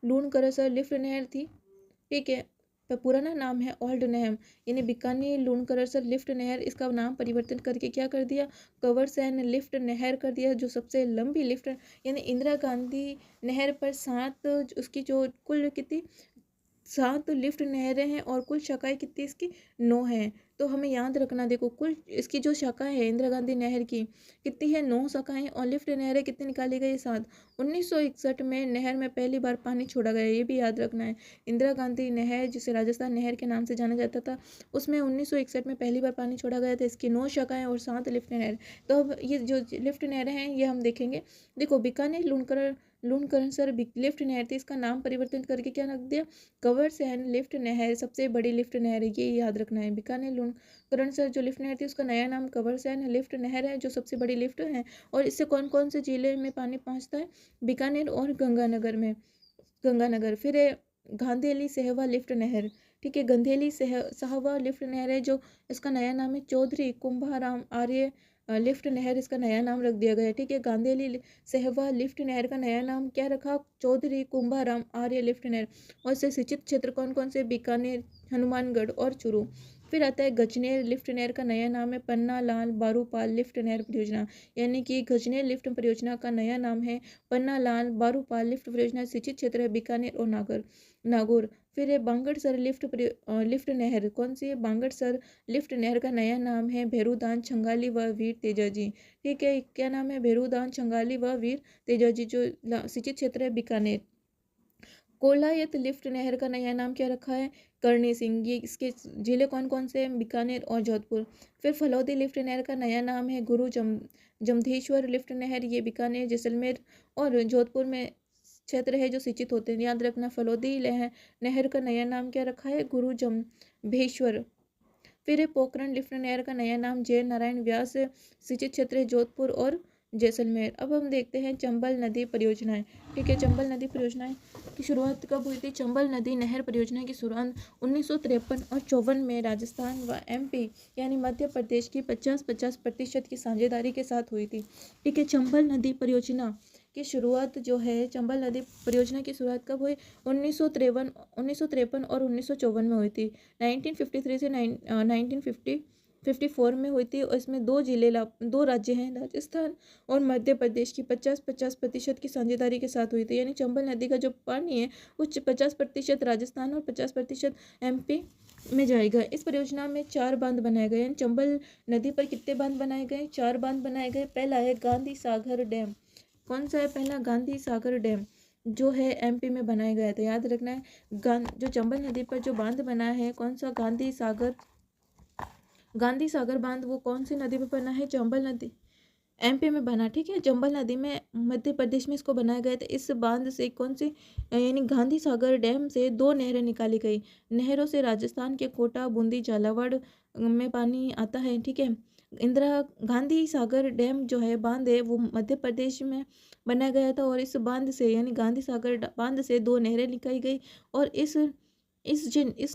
लूणकरसर लिफ्ट नहर थी, ठीक है, पर पुराना नाम है ओल्ड नहर, यानी बीकानेर लूणकरसर लिफ्ट नहर। इसका नाम परिवर्तन करके क्या कर दिया? कंवरसैन लिफ्ट नहर कर दिया, जो सबसे लंबी लिफ्ट, यानी इंदिरा गांधी नहर पर 7 उसकी जो कुल कितनी 7 लिफ्ट नहरें हैं, और कुल शाखाएं कितनी इसकी? 9 हैं। तो हमें याद रखना, देखो कुल इसकी जो शाखाएं है इंदिरा गांधी नहर की कितनी है? 9 शाखाएं। और लिफ्ट नहरें कितनी निकाली गई? 7। 1961 में नहर में पहली बार पानी छोड़ा गया, ये भी याद रखना है। इंदिरा गांधी नहर, जिसे राजस्थान नहर के नाम से जाना जाता था, उसमें 1961 में पहली बार पानी छोड़ा गया था। इसकी 9 शाखाएं और 7 लिफ्ट नहर। तो अब ये जो लिफ्ट नहरें हैं ये हम देखेंगे। देखो, बीकानेर लूणकरसर लिफ्ट नहर थी, इसका नाम परिवर्तन करके क्या रख दिया? कंवरसैन लिफ्ट नहर, सबसे बड़ी लिफ्ट नहर है, ये याद रखना है। बीकानेर लूणकरसर जो लिफ्ट नहर थी उसका नया नाम कंवरसैन लिफ्ट नहर है, जो सबसे बड़ी लिफ्ट है। और इससे कौन कौन से जिले में पानी पहुंचता है? बीकानेर और गंगानगर। फिर है गांधेली सहवा लिफ्ट नहर, ठीक है, गंधेली सहवा लिफ्ट नहर है, जो इसका नया नाम है चौधरी कुंभाराम आर्य लिफ्ट नहर, इसका नया नाम रख दिया गया है। ठीक है, गांधेली सहवा लिफ्ट नहर का नया नाम क्या रखा? चौधरी कुंभाराम आर्य लिफ्ट नहर। और इससे सिंचित क्षेत्र कौन कौन से? बीकानेर, हनुमानगढ़ और चूरू। फिर आता है गजनेर लिफ्ट नहर का नया नाम है पन्ना लाल बारूपाल लिफ्ट नहर परियोजना, यानी कि गजनेर लिफ्ट परियोजना का नया नाम है पन्ना लाल बारूपाल लिफ्ट परियोजना। सिंचित क्षेत्र है बीकानेर और नागौर। फिर है बांगड़सर लिफ्ट नहर, कौन सी है? बांगड़सर लिफ्ट नहर का नया नाम है भेरूदान छंगाली व वीर तेजाजी। ठीक है, क्या नाम है? भेरूदान छंगाली व वीर तेजाजी, जो सिंचित क्षेत्र है बीकानेर। कोलायत लिफ्ट नहर का नया नाम क्या रखा है? करणी सिंह। ये इसके जिले कौन कौन से हैं? बीकानेर और जोधपुर। फिर फलौदी लिफ्ट नहर का नया नाम है गुरु जमधेश्वर लिफ्ट नहर, ये बीकानेर, जैसलमेर और जोधपुर में क्षेत्र है जो सिंचित होते हैं। याद रखना, फलौदी नहर का नया नाम क्या रखा है? गुरु जम्भेश्वर। फिर है पोखरण लिफ्ट नहर का नया नाम जय नारायण व्यास, सिंचित क्षेत्र है जोधपुर और जैसलमेर। अब हम देखते हैं चंबल नदी परियोजनाएं। ठीक है, चंबल नदी परियोजनाएं की शुरुआत कब हुई थी? चंबल नदी नहर परियोजना की शुरुआत 1953 और 54 में राजस्थान व एमपी यानी मध्य प्रदेश की 50-50% की साझेदारी के साथ हुई थी। ठीक है, चंबल नदी परियोजना की शुरुआत जो है, चंबल नदी परियोजना की शुरुआत कब हुई? 1953 और 1954 में हुई थी। 1953 से 1954 में हुई थी और इसमें दो राज्य हैं, राजस्थान और मध्य प्रदेश की 50-50% की साझेदारी के साथ हुई थी। यानी चंबल नदी का जो पानी है वो 50% राजस्थान और 50% एमपी में जाएगा। इस परियोजना में 4 बांध बनाए गए हैं। चंबल नदी पर कितने बांध बनाए गए? 4 बांध बनाए गए। पहला है गांधी सागर डैम। कौन सा है पहला? गांधी सागर डैम जो है एमपी में बनाया गया था, याद रखना है। जो चंबल नदी पर जो बांध बना है, कौन सा? गांधी सागर बांध। वो कौन सी नदी पर बना है? चंबल नदी, एमपी में बना। ठीक है, चंबल नदी में मध्य प्रदेश में इसको बनाया गया था। इस बांध से कौन सी, यानी गांधी सागर डैम से 2 नहरें निकाली गई। नहरों से राजस्थान के कोटा, बूंदी, झालावाड़ में पानी आता है। ठीक है, इंदिरा गांधी सागर डैम जो है बांध है वो मध्य प्रदेश में बनाया गया था और इस बांध से यानी गांधी सागर बांध से 2 नहरें निकाली गई और इस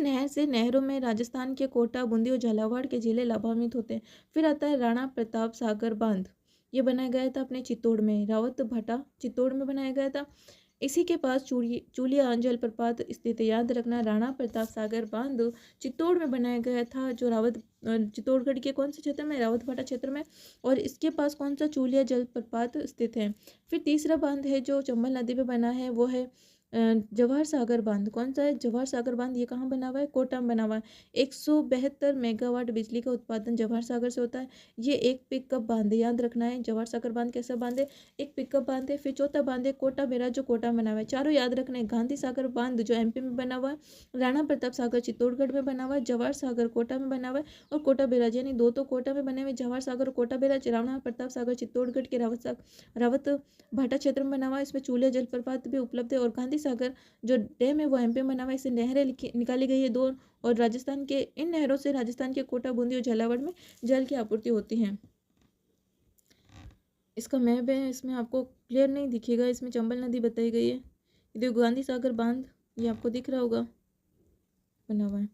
नहर से नहरों में राजस्थान के कोटा, बूंदी और झालावाड़ के जिले लाभान्वित होते हैं। फिर आता है राणा प्रताप सागर बांध। ये बनाया गया था अपने चित्तौड़ में, रावत भाटा चित्तौड़ में बनाया गया था। इसी के पास चूलिया जलप्रपात स्थित है। याद रखना, राणा प्रताप सागर बांध चित्तौड़ में बनाया गया था, जो चित्तौड़गढ़ के कौन से क्षेत्र में? रावत भाटा क्षेत्र में। और इसके पास कौन सा? चूलिया जलप्रपात स्थित है। फिर तीसरा बांध है जो चंबल नदी पे बना है, वो है जवाहर सागर बांध। कौन सा है? जवाहर सागर बांध। ये कहाँ बना हुआ है? कोटा में बना हुआ है। 172 मेगावाट बिजली का उत्पादन जवाहर सागर से होता है। ये एक पिकअप बांध है, याद रखना है। जवाहर सागर बांध कैसा बांध है? एक पिकअप बांध है। फिर चौथा बांध है कोटा बेरा, जो कोटा में बना हुआ है। चारों याद रखना है। गांधी सागर बांध जो एमपी में बना हुआ है, राणा प्रताप सागर चित्तौड़गढ़ में बना हुआ है, जवाहर सागर कोटा में बना हुआ है और कोटा बेराज, यानी 2 तो कोटा में बने हुए, जवाहर सागर और कोटा बेराज। राणा प्रताप सागर चित्तौड़गढ़ के रावत भाटा क्षेत्र में बना हुआ है। इसमें चूलिया जलप्रपात भी उपलब्ध है। और गांधी सागर जो डैम है वो एमपी में बना हुआ है। इससे नहरें निकाली गई है 2 और राजस्थान के इन नहरों से राजस्थान के कोटा, बूंदी और झालावाड़ में जल की आपूर्ति होती है। इसका मैप है, इसमें आपको क्लियर नहीं दिखेगा, इसमें चंबल नदी बताई गई है। देखो गांधी सागर बांध, ये आपको दिख रहा होगा, बना हुआ है।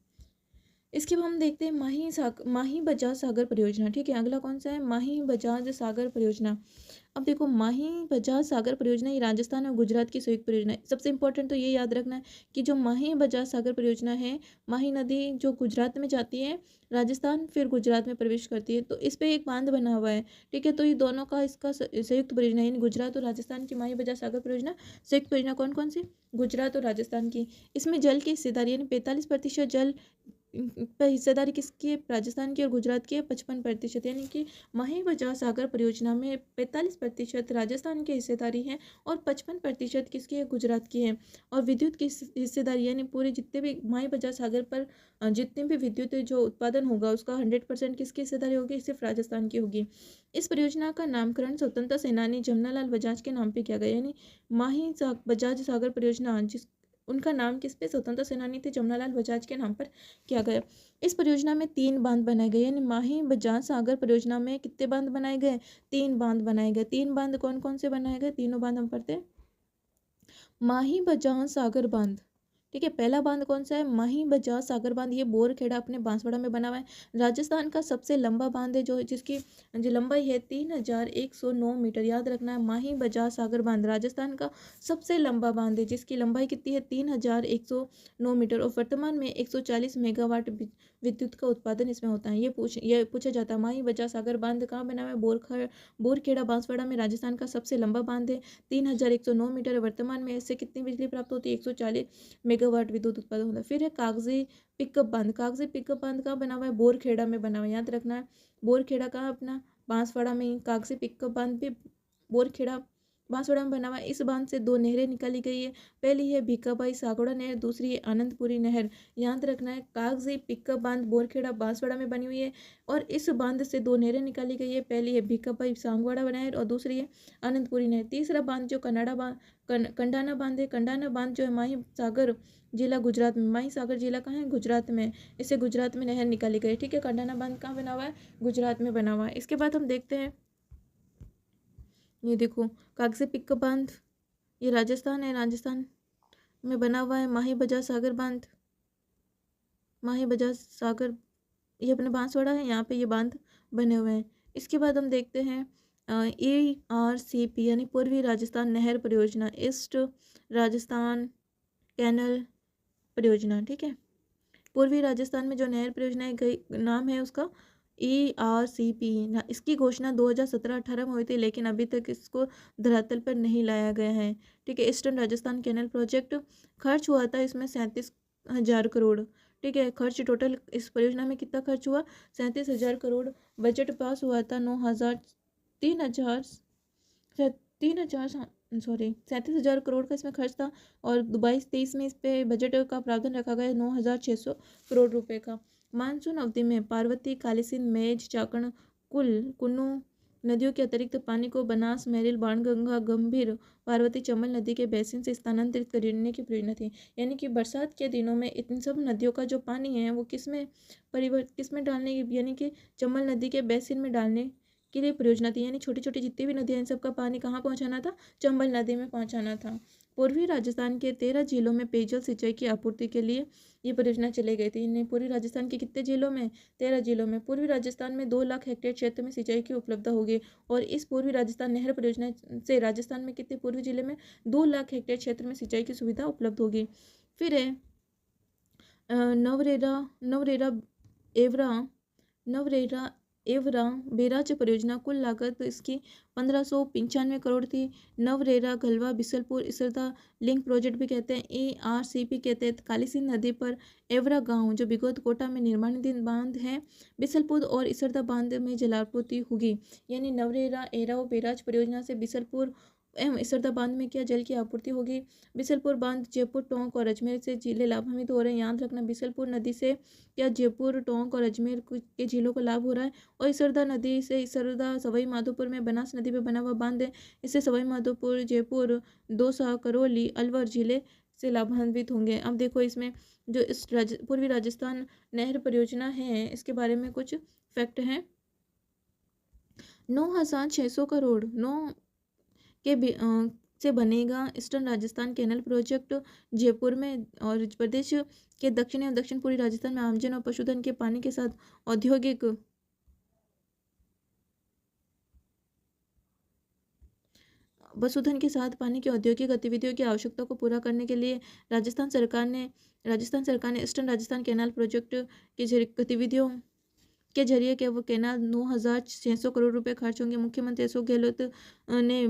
इसके बाद हम देखते हैं माही बजाज सागर परियोजना। ठीक है, अगला कौन सा है? माही बजाज सागर परियोजना। अब देखो, माही बजाज सागर परियोजना ये राजस्थान और गुजरात की संयुक्त परियोजना है। सबसे इंपॉर्टेंट तो ये याद रखना है कि जो माही बजाज सागर परियोजना है, माही नदी जो गुजरात में जाती है, राजस्थान फिर गुजरात में प्रवेश करती है, तो इस पे एक बांध बना हुआ है। ठीक है, तो ये दोनों का इसका संयुक्त परियोजना, यानी गुजरात और राजस्थान की माही बजाज सागर परियोजना संयुक्त परियोजना कौन कौन सी? गुजरात और राजस्थान की। इसमें जल की हिस्सेदारी यानी 45% जल पर हिस्सेदारी किसकी है? राजस्थान की। और गुजरात की है 55%, यानी कि माही बजाज सागर परियोजना में 45% राजस्थान की हिस्सेदारी है और 55% किसकी है? गुजरात की है। और विद्युत की हिस्सेदारी यानी पूरे जितने भी माही बजाज सागर पर जितने भी विद्युत जो उत्पादन होगा उसका 100% किसकी हिस्सेदारी होगी? सिर्फ राजस्थान की होगी। इस परियोजना का नामकरण स्वतंत्रता सेनानी जमनालाल बजाज के नाम पे किया गया, यानी माही बजाज सागर परियोजना जिस उनका नाम किस पे? स्वतंत्रता सेनानी थे जमनालाल बजाज के नाम पर किया गया। इस परियोजना में 3 बांध बनाए गए, यानी माही बजाज सागर परियोजना में कितने बांध बनाए गए? 3 बांध बनाए गए। 3 बांध कौन कौन से बनाए गए? तीनों बांध हम पढ़ते हैं। माही बजाज सागर बांध। ठीक है, पहला बांध कौन सा है? माही बजाज सागर बांध। ये बोरखेड़ा अपने बांसवाड़ा में बना हुआ है। राजस्थान का सबसे लंबा बांध है जिसकी जो लंबाई है 3109 मीटर। याद रखना है, माही बजाज सागर बांध राजस्थान का सबसे लंबा बांध है जिसकी लंबाई कितनी है? 3109 मीटर। और वर्तमान में 140 मेगावाट विद्युत का उत्पादन इसमें होता है। ये पूछा जाता है, माही बजाज सागर बांध कहाँ बना हुआ है? बोरखेड़ा बांसवाड़ा में। राजस्थान का सबसे लंबा बांध है, 3109 मीटर। वर्तमान में इससे कितनी बिजली प्राप्त होती है? 140 मेगावाट विद्युत उत्पादन होता है। फिर है कागजी पिकअप बांध। कागजी पिकअप बांध कहाँ बना हुआ है? बोरखेड़ा में बना हुआ है। याद रखना है, बोरखेड़ा कहाँ? अपना बांसवाड़ा में। कागजी पिकअप बांध भी बोरखेड़ा बांसवाड़ा में बना हुआ है। इस बांध से 2 नहरें निकाली गई है। पहली है भीखाबाई सागौड़ा नहर, दूसरी है आनंदपुरी नहर। याद रखना है, कागजी पिकअप बांध बोरखेड़ा बांसवाड़ा में बनी हुई है और इस बांध से 2 नहरें निकाली गई है। पहली है भीखाबाई सागौड़ा नहर और दूसरी है आनंदपुरी नहर। तीसरा बांध जो कंडाना बांध है। कंडाना बांध जो है माही सागर जिला गुजरात में। माही सागर जिला कहाँ है? गुजरात में। इससे गुजरात में नहर निकाली गई। ठीक है, कंडाना बांध कहाँ बना हुआ है? गुजरात में बना हुआ है। इसके बाद हम देखते हैं ये देखो कागज़ी पिक्का बांध, ये राजस्थान है, राजस्थान में बना हुआ है। माही बजाज सागर बांध, माही बजाज सागर ये अपने बांसवाड़ा है, यहाँ पे ये बांध बने हुए हैं। इसके बाद हम देखते हैं ARCP यानी पूर्वी राजस्थान नहर परियोजना, ईस्ट राजस्थान कैनल परियोजना। ठीक है, पूर्वी राजस्थान में जो नहर परियोजना है नाम है उसका ARCP। इसकी घोषणा 2017-18 में हुई थी, लेकिन अभी तक इसको धरातल पर नहीं लाया गया है। ठीक है, ईस्टर्न राजस्थान कैनल प्रोजेक्ट खर्च हुआ था इसमें 37,000 करोड़। ठीक है, खर्च टोटल इस परियोजना में कितना खर्च हुआ, 37,000 करोड़। बजट पास हुआ था 37,000 करोड़ का इसमें खर्च था। और 22-23 में इस पे बजट का प्रावधान रखा गया 9,600 करोड़ रुपए का। मानसून अवधि में पार्वती, कालीसिंध, मेज, चाकण, कुन्नू नदियों के अतिरिक्त पानी को बनास, मैरिल, बाणगंगा, गंभीर, पार्वती, चंबल नदी के बेसिन से स्थानांतरित करने की प्रयोजन थी। यानी कि बरसात के दिनों में इन सब नदियों का जो पानी है वो किस में डालने की, यानी कि चंबल नदी के बेसिन में डालने के लिए परियोजना थी। यानी छोटी छोटी जितनी भी नदियाँ इन सबका पानी कहाँ पहुँचाना था, चंबल नदी में पहुँचाना था। पूर्वी राजस्थान के 13 जिलों में पेयजल सिंचाई की आपूर्ति के लिए ये परियोजना चलाई गई थी। इन्हें पूर्वी राजस्थान के कितने जिलों में, 13 जिलों में। पूर्वी राजस्थान में 2 लाख हेक्टेयर क्षेत्र में सिंचाई की उपलब्धता होगी। और इस पूर्वी राजस्थान नहर परियोजना से राजस्थान में कितने पूर्वी जिले में 2 लाख हेक्टेयर क्षेत्र में सिंचाई की सुविधा उपलब्ध होगी। फिर है नवरेरा नवरेरा एवरा नवरेरा एवरा बेराज परियोजना। कुल लागत इसकी 1595 करोड़ थी। नवरेरा गलवा बिसलपुर इसरदा लिंक प्रोजेक्ट भी कहते हैं, ARCP के तहत कालीसिंध नदी पर एवरा गांव जो बिगोद कोटा में निर्माणाधीन बांध है, बिसलपुर और इसरदा बांध में जलापूर्ति होगी। यानी नवरेरा एराव बेराज परियोजना से बिसलपुर एवं इसरदा बांध में क्या जल की आपूर्ति होगी। बिसलपुर बांध जयपुर, टोंक और अजमेर से जिले लाभान्वित हो रहे हैं। याद रखना, बिसलपुर नदी से क्या जयपुर, टोंक और अजमेर के जिलों को लाभ हो रहा है। और इसरदा नदी से इसरदा सवाई माधोपुर में बनास नदी पर बना हुआ बांध है, इससे सवाई माधोपुर, जयपुर, दौसा, करौली, अलवर जिले से लाभान्वित होंगे। अब देखो इसमें जो इस पूर्वी राजस्थान नहर परियोजना है इसके बारे में कुछ फैक्ट हैं। 9,600 करोड़ के से बनेगा eastern Rajasthan canal project Jaipur में। और प्रदेश के दक्षिणी और दक्षिण पूर्वी राजस्थान में आमजन और पशुधन के पानी के साथ औद्योगिक पशुधन के साथ पानी की औद्योगिक गतिविधियों की आवश्यकता को पूरा करने के लिए राजस्थान सरकार ने ईस्टर्न राजस्थान कैनाल प्रोजेक्ट की गतिविधियों के जरिए के वो कैनाल 9,600 करोड़ रुपए खर्च होंगे। मुख्यमंत्री अशोक गहलोत ने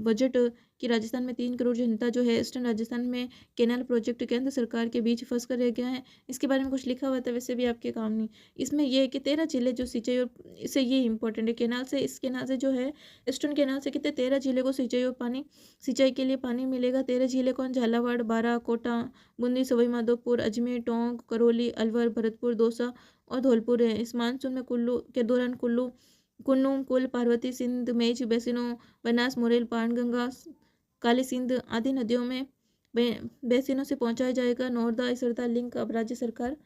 बजट कि राजस्थान में 3 करोड़ जनता जो है ईस्टर्न राजस्थान में कैनाल प्रोजेक्ट केंद्र सरकार के बीच फंस कर रह गया है। इसके बारे में कुछ लिखा हुआ था, वैसे भी आपके काम नहीं। इसमें यह है कि 13 जिले जो सिंचाई और इससे ये इंपॉर्टेंट है कैनाल से, इस कैनाल से जो है ईस्टर्न कैनाल से कितने 13 जिले को सिंचाई के लिए पानी मिलेगा। 13 जिले कौन, झालावाड़, बारा, कोटा, बूंदी, सवाई माधोपुर, अजमेर, टोंक, करौली, अलवर, भरतपुर, दौसा और धौलपुर है। इस मानसून में कुन्नू, कुल, पार्वती, सिंध, मेच बेसिनों, बनास, मोरेल, पानगंगा, काली सिंध आदि नदियों में बेसिनों से पहुंचाया जाएगा। नौरदा इसरदा लिंक अब राज्य सरकार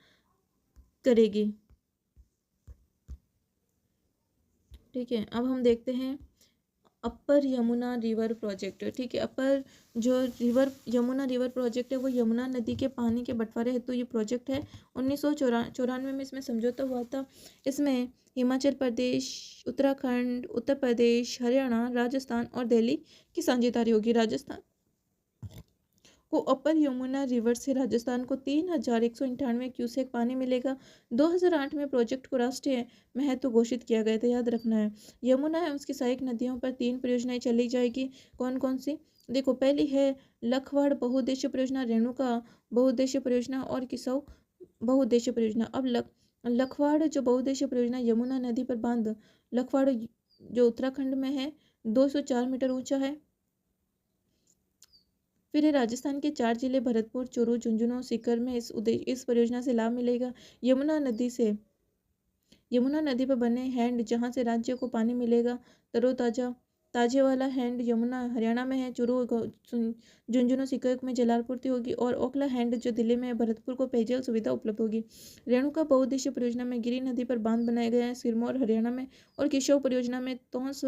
करेगी। ठीक है, अब हम देखते हैं अपर यमुना रिवर प्रोजेक्ट। ठीक है, अपर जो यमुना रिवर प्रोजेक्ट है वो यमुना नदी के पानी के बंटवारे हेतु ये प्रोजेक्ट है। 1994 में इसमें समझौता हुआ था। इसमें हिमाचल प्रदेश, उत्तराखंड, उत्तर प्रदेश, हरियाणा, राजस्थान और दिल्ली की साझेदारी होगी। राजस्थान को अपर यमुना रिवर से राजस्थान को 3,198 क्यूसेक पानी मिलेगा। 2008 में प्रोजेक्ट को राष्ट्रीय महत्व घोषित किया गया था, याद रखना है। यमुना एवं उसकी सहायक नदियों पर 3 परियोजनाएं चली जाएगी। कौन कौन सी, देखो पहली है लखवाड़ बहुउद्देश्य परियोजना, रेणुका बहुउद्देश्य परियोजना और किसौ बहुउद्देश्य परियोजना। अब लखवाड़ जो बहुउद्देश्य परियोजना यमुना नदी पर बांध लखवाड़ जो उत्तराखंड में है 204 मीटर ऊंचा है। फिर है राजस्थान के 4 जिले भरतपुर, चूरू, झुंझुनू, सीकर में इस परियोजना से लाभ मिलेगा। यमुना नदी पर बने हैंड जहां से राज्य को पानी मिलेगा ताजे वाला हैंड यमुना हरियाणा में है। चूरू, झुंझुनू, सीकर में जलापूर्ति होगी। और ओखला हैंड जो दिल्ली में है, भरतपुर को पेयजल सुविधा उपलब्ध होगी। रेणुका बहुउद्देश्य परियोजना में गिरी नदी पर बांध बनाया गया है सिरमौर हरियाणा में। और किशोर परियोजना में तोंस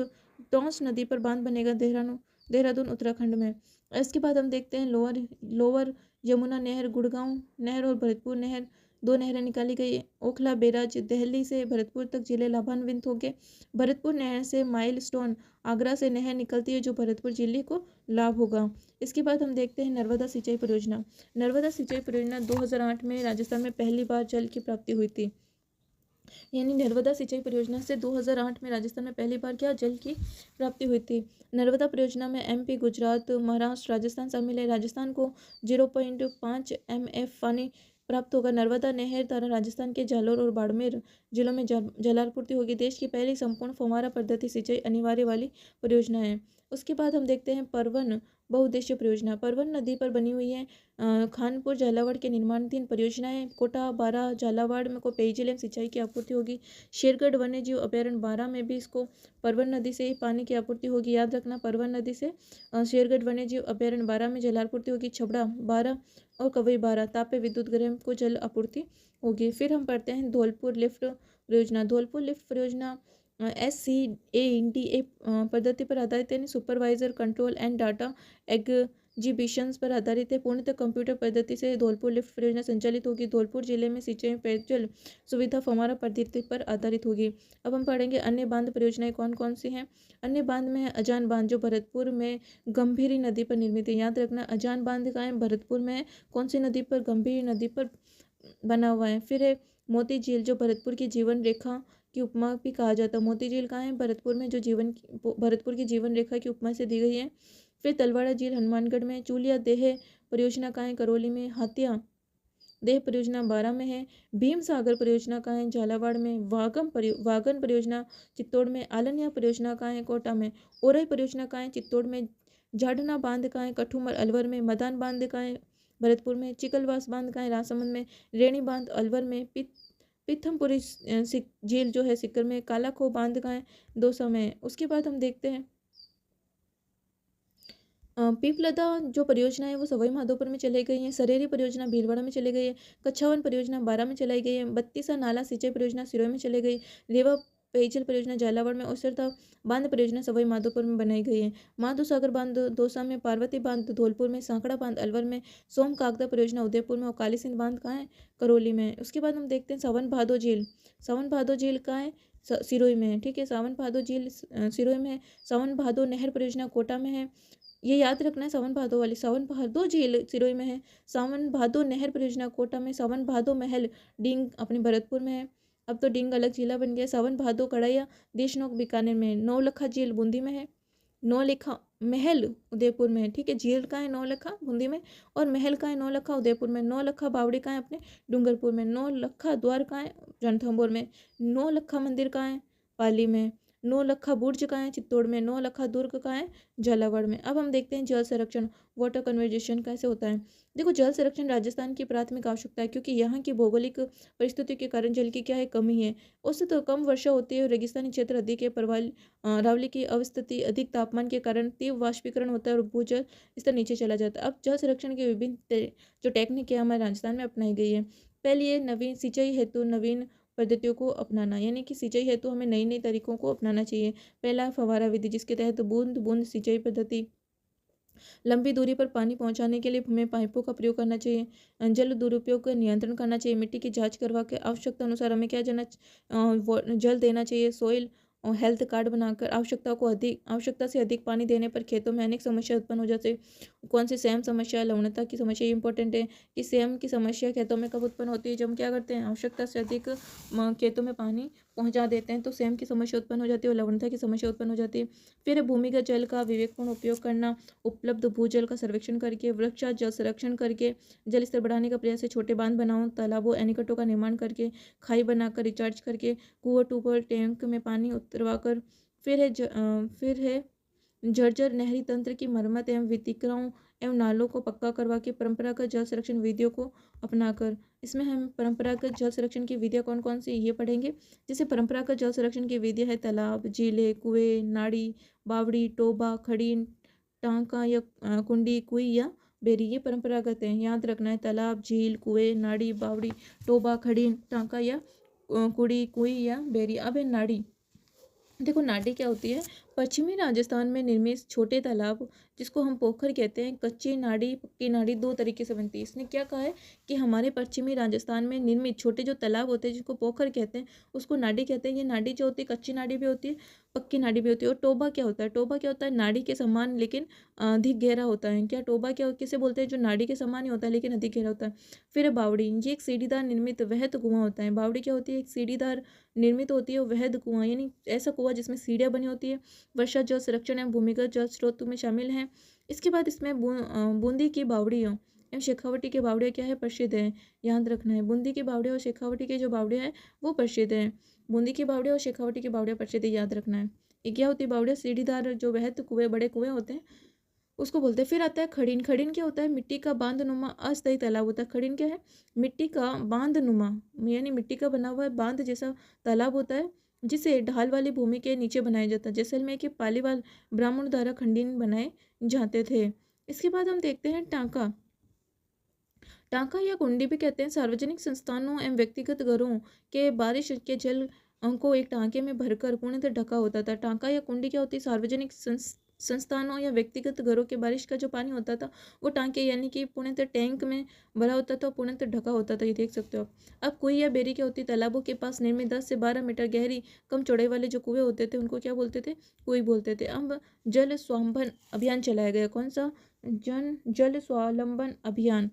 टॉन्स नदी पर बांध बनेगा देहरादून उत्तराखंड में। इसके बाद हम देखते हैं लोअर यमुना नहर, गुड़गांव नहर और भरतपुर नहर, दो नहरें निकाली गई। ओखला बैराज दिल्ली से भरतपुर तक जिले लाभान्वित होंगे। भरतपुर नहर से माइलस्टोन आगरा से नहर निकलती है जो भरतपुर जिले को लाभ होगा। इसके बाद हम देखते हैं नर्मदा सिंचाई परियोजना। नर्मदा सिंचाई परियोजना 2008 में राजस्थान में पहली बार जल की प्राप्ति हुई थी। यानी नर्मदा सिंचाई परियोजना से 2008 में राजस्थान में पहली बार क्या जल की प्राप्ति हुई थी। नर्मदा परियोजना में एमपी, गुजरात, महाराष्ट्र, राजस्थान शामिल है। राजस्थान को 0.5 MF पानी प्राप्त होगा। नर्मदा नहर द्वारा राजस्थान के जालोर और बाड़मेर जिलों में जलापूर्ति होगी। देश की पहली संपूर्ण फव्वारा पद्धति सिंचाई अनिवार्य वाली परियोजना है। उसके बाद हम देखते हैं परवन बहुउद्देशीय परियोजना। परवन नदी पर बनी हुई है खानपुर झालावाड़ के निर्माणाधीन परियोजनाएं। कोटा, बारा, झालावाड़ में को पेयजल एवं सिंचाई की आपूर्ति होगी। शेरगढ़ वन्य जीव अभ्यारण्य 12 में भी इसको परवन नदी से ही पानी की आपूर्ति होगी। याद रखना, परवन नदी से शेरगढ़ वन्य जीव अभ्यारण्य 12 में जलापूर्ति होगी। छबड़ा 12 और कवई 12 तापे विद्युत गृह को जल आपूर्ति होगी। फिर हम पढ़ते हैं धौलपुर लिफ्ट परियोजना। धौलपुर लिफ्ट परियोजना SCADA पद्धति पर आधारित यानी supervisor control and data exhibitions पर आधारित है। पूर्णतः कंप्यूटर पद्धति से धौलपुर लिफ्ट परियोजना संचालित होगी। धौलपुर जिले में सिंचाई पेयजल सुविधा फव्वारा पद्धति पर आधारित होगी। अब हम पढ़ेंगे अन्य बांध परियोजनाएं कौन कौन सी हैं। अन्य बांध में है अजान बांध जो भरतपुर में गंभीरी नदी पर निर्मित है। याद रखना, अजान बांध का है भरतपुर में है। कौन सी नदी पर? गंभीरी नदी पर बना हुआ है। फिर है मोती झील जो भरतपुर की जीवन रेखा की उपमा भी कहा जाता है। मोती झील कहाँ है? भरतपुर में, जो भरतपुर की जीवन रेखा की उपमा से दी गई है। फिर तलवाड़ा झील हनुमानगढ़ में। चूलिया देह परियोजना कहाँ है? करौली में। हाथिया देह परियोजना 12 में है। भीम सागर परियोजना कहाँ है? झालावाड़ में। वागन परियोजना चित्तौड़ में। आलनिया परियोजना कहाँ है? कोटा में। ओरई परियोजना कहाँ है? चित्तौड़ में। झाड़ना बांध कहाँ है? कठुमर अलवर में। मदान बांध कहाँ है? भरतपुर में। चिकलवास बांध कहाँ है? राजसमंद में। रेणी बांध अलवर में। पीथमपुरी झील जो है सिक्कर में। कालाखो बांध कहाँ है? दौसा में। उसके बाद हम देखते हैं पीपलदा जो परियोजना है वो सवाई माधोपुर में चलाई गई है। सरेरी परियोजना भीलवाड़ा में चली गई है। कच्छावन परियोजना 12 में चलाई गई है। बत्तीसा नाला सिंचाई परियोजना सिरोही में चली गई। रेवा पेयजल परियोजना झालावाड़ में और सरता बांध परियोजना सवाई माधोपुर में बनाई गई है। माधो सागर बांध दौसा में। पार्वती बांध धौलपुर में। सांकड़ा बांध अलवर में। सोम कागदा परियोजना उदयपुर में और काली सिंध बांध कहाँ है? करौली में। उसके बाद हम देखते हैं सावन भादो झील। सावन भादो झील कहाँ है? सिरोही में है। ठीक है, सावन भादो झील सिरोही में है। सावन भादो नहर परियोजना कोटा में है। ये याद रखना है, सावन भादो वाली। सावन भादो झील सिरोही में है। सावन भादो नहर परियोजना कोटा में। सावन भादो महल डींग अपने भरतपुर में है। अब तो डींग अलग जिला बन गया। सावन भादो कड़ैया देशनोक बीकानेर में है। नौलखा झील बूंदी में है। नौलखा महल उदयपुर में है। ठीक है, झील का है नौलखा बूंदी में और महल का है नौलखा उदयपुर में। नौलखा बावड़ी का है अपने डूंगरपुर में। नौलखा द्वार का है रणथंभौर में। नौलखा मंदिर का है पाली में। नौलखा बुर्ज का है चित्तौड़ में। नौलखा दुर्ग का है झालावाड़ में। अब हम देखते हैं जल संरक्षण, वाटर कन्वर्जेशन कैसे होता है। देखो, जल संरक्षण राजस्थान की प्राथमिक आवश्यकता है क्योंकि यहाँ की भौगोलिक परिस्थितियों के कारण जल की क्या है? कमी है। उससे तो कम वर्षा होती है और रेगिस्तानी क्षेत्र अधिक है। अरावली की अवस्थिति अधिक तापमान के कारण तीव्र वाष्पीकरण होता है और भूजल स्तर नीचे चला जाता है। अब जल संरक्षण की विभिन्न जो टेक्निक है हमारे राजस्थान में अपनाई गई है। पहली है नवीन सिंचाई हेतु नवीन पद्धतियों को अपनाना, यानी कि सिंचाई हेतु हमें नई नई तरीकों को अपनाना चाहिए। पहला फव्वारा विधि जिसके तहत बूंद बूंद सिंचाई पद्धति। लंबी दूरी पर पानी पहुंचाने के लिए हमें पाइपों का प्रयोग करना चाहिए। जल दुरुपयोग का नियंत्रण करना चाहिए। मिट्टी की जांच करवा के आवश्यकता अनुसार हमें क्या जल देना चाहिए। सॉइल और हेल्थ कार्ड बनाकर आवश्यकता से अधिक पानी देने पर खेतों में अनेक समस्या उत्पन्न हो जाती है। कौन सी? सेम समस्या, लवणता की समस्या। इंपॉर्टेंट है कि सेम की समस्या खेतों में कब उत्पन्न होती है? जब हम क्या करते हैं, आवश्यकता से अधिक खेतों में पानी पहुंचा देते हैं तो सेम की समस्या उत्पन्न हो जाती है और लवणता की समस्या उत्पन्न हो जाती है। फिर भूमिगत जल का विवेकपूर्ण उपयोग करना, उपलब्ध भूजल का सर्वेक्षण करके, वृक्षा जल संरक्षण करके, जल स्तर बढ़ाने का प्रयास है। छोटे बांध बनाओ, तालाबों, एनीकटों का निर्माण करके, खाई बनाकर, रिचार्ज करके, कुआं, ट्यूबवेल, टैंक में पानी उतरवाकर। फिर है जर्जर नहरी तंत्र की मरम्मत एवं वितिकराओं एवं नालों को पक्का करवा के परंपरागत जल संरक्षण विधियों को अपनाकर। इसमें हम परंपरागत जल संरक्षण की विधियाँ कौन कौन सी ये पढ़ेंगे। जैसे परंपरागत जल संरक्षण की विधियाँ है तालाब, झीलें, कुएं, नाड़ी, बावड़ी, टोबा, खड़ी, टांका या कुंडी, कुई या बेरी, ये परंपरागत है। याद रखना है, तालाब, झील, कुएं, नाड़ी, बावड़ी, टोबा, खड़ी, टांका या कुड़ी, कुई या बेरी। अब है नाड़ी। देखो, नाड़ी क्या होती है? पश्चिमी राजस्थान में निर्मित छोटे तालाब, जिसको हम पोखर कहते हैं, कच्ची नाड़ी पक्की नाड़ी दो तरीके से बनती है। इसने क्या कहा है कि हमारे पश्चिमी राजस्थान में निर्मित छोटे जो तालाब होते हैं जिसको पोखर कहते हैं, उसको नाड़ी कहते हैं। ये नाड़ी जो होती है कच्ची नाड़ी भी होती है, पक्की नाड़ी भी होती है। और टोबा क्या होता है? टोबा क्या होता है? नाड़ी के समान लेकिन अधिक गहरा होता है। क्या टोबा क्या किसे बोलते हैं? जो नाड़ी के समान ही होता है लेकिन अधिक गहरा होता है। फिर है बावड़ी, ये एक सीढ़ीदार निर्मित वहत कुआं होता है। बावड़ी क्या होती है? एक सीढ़ीदार निर्मित होती है वहद कुआं, यानी ऐसा कुआं जिसमें सीढ़ियाँ बनी होती है। वर्षा जल संरक्षण एवं भूमिगत जल स्रोत में शामिल है। इसके बाद इसमें बूंदी की बावड़ियों एवं शेखावटी की बावड़ियाँ क्या है? प्रसिद्ध है, याद रखना है। बूंदी की बावड़ियाँ और शेखावटी की जो बावड़ियाँ हैं वो प्रसिद्ध है। बूंदी की बावड़ियाँ और शेखावटी की बावड़ियाँ प्रसिद्ध है, याद रखना है। ये क्या होती है? बावड़ियाँ सीढ़ीदार जो वहद कुएं, बड़े कुएं होते हैं उसको बोलते हैं। फिर आता है खड़ीन। खड़ीन क्या होता है? मिट्टी का बांधनुमा अस्थायी तालाब होता है। खड़ीन क्या है? मिट्टी का बांधनुमा, यानी मिट्टी का बना हुआ बांध जैसा तालाब होता है जिसे ढाल वाली भूमि के नीचे बनाया जाता है। जैसलमेर के पालीवाल ब्राह्मण द्वारा खंडीन बनाए जाते थे। इसके बाद हम देखते हैं टांका। टांका या कुंडी भी कहते हैं। सार्वजनिक संस्थानों एवं व्यक्तिगत घरों के बारिश के जल को एक टांके में भरकर पूर्णतः ढका होता था। टांका या कुंडी क्या होती है? सार्वजनिक संस्थानों या व्यक्तिगत घरों के बारिश का जो पानी होता था वो टांके यानी कि पूर्णतः टैंक में भरा होता था, पूर्णतः ढका होता था। ये देख सकते हो आप। अब कुएं या बेरी क्या होती है? तालाबों के पास निर्मित 10 से 12 मीटर गहरी कम चौड़ाई वाले जो कुएं होते थे उनको क्या बोलते थे? कुएं बोलते थे। अब जल स्वावलंबन अभियान चलाया गया। कौन सा? जल स्वावलंबन अभियान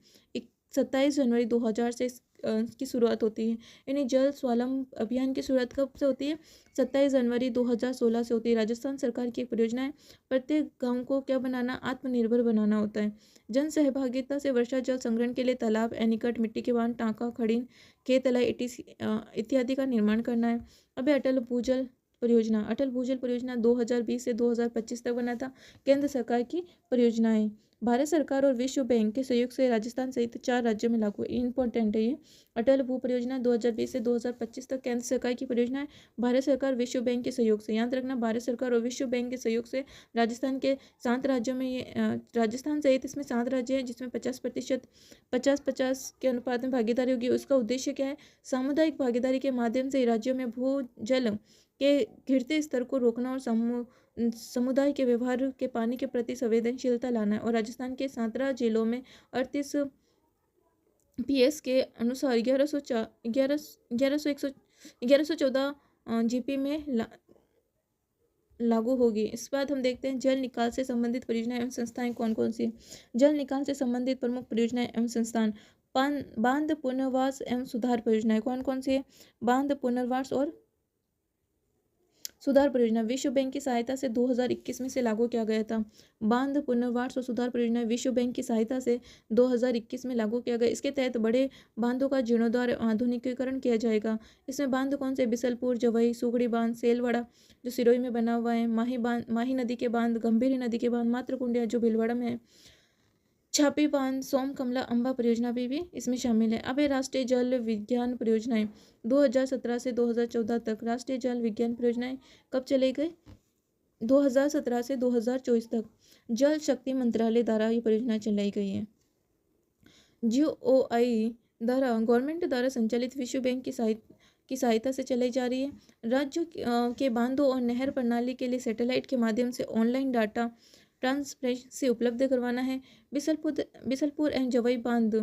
27 जनवरी 2000 से की शुरुआत होती है। यानी जल स्वावलंबन अभियान की शुरुआत कब से होती है? 27 जनवरी 2016 से होती है। राजस्थान सरकार की एक परियोजना है। प्रत्येक गांव को क्या बनाना? आत्मनिर्भर बनाना होता है। जन सहभागिता से वर्षा जल संग्रहण के लिए तालाब, एनीकट, मिट्टी के बांध, टांका, खड़ीन, खेत तलाई इत्यादि का निर्माण करना है। अब अटल भूजल परियोजना। अटल भूजल परियोजना 2020 से 2025 तक बना था। केंद्र सरकार की परियोजना है। भारत सरकार और विश्व बैंक के सहयोग से राजस्थान सहित 4 राज्यों में लागू। इंपॉर्टेंट है ये। अटल भू परियोजना 2020 से 2025 तक केंद्र सरकार की परियोजना है। भारत सरकार विश्व बैंक के सहयोग से, याद रखना, भारत सरकार और विश्व बैंक के सहयोग से राजस्थान के 7 राज्यों में ये राजस्थान सहित इसमें 7 राज्य हैं जिसमें 50% 50-50 के अनुपात में भागीदारी होगी। उसका उद्देश्य क्या है? सामुदायिक भागीदारी के माध्यम से राज्यों में भूजल के गिरते स्तर को रोकना और समुदाय के व्यवहार के पानी के प्रति संवेदनशीलता लाना है। और राजस्थान के 17 जिलों में 38 PS के अनुसार 1114 GP में लागू होगी। इस बाद हम देखते हैं जल निकाल से संबंधित परियोजनाएं एवं संस्थाएं कौन कौन सी। जल निकाल से संबंधित प्रमुख परियोजनाएं एवं संस्थान। बांध पुनर्वास एवं सुधार परियोजनाएं कौन कौन सी है? बांध पुनर्वास और सुधार परियोजना विश्व बैंक की सहायता से 2021 में से लागू किया गया था। बांध पुनर्वास और सुधार परियोजना विश्व बैंक की सहायता से 2021 में लागू किया गया। इसके तहत बड़े बांधों का जीर्णोद्धार आधुनिकीकरण किया जाएगा। इसमें बांध कौन से? बिसलपुर, जवई, सुगड़ी बांध, सेलवाड़ा जो सिरोही में बना हुआ है, माही नदी के बांध, गंभीरी नदी के बांध, मातृकुंडिया जो भीलवाड़ा में है, छापी बांध, सोम कमला अम्बा परियोजना भी इसमें शामिल है। अब राष्ट्रीय जल विज्ञान परियोजनाएं 2017 से 2014 तक। राष्ट्रीय जल विज्ञान परियोजनाएं कब चले गए? 2017 से 2024 तक। जल शक्ति मंत्रालय द्वारा ये परियोजना चलाई गई है। GOI द्वारा गवर्नमेंट द्वारा संचालित विश्व बैंक की सहायता से चलाई जा रही है। राज्यों के बांधों और नहर प्रणाली के लिए सैटेलाइट के माध्यम से ऑनलाइन डाटा ट्रांसपेरेंसी उपलब्ध करवाना है। बिसलपुर एंड जवई बांध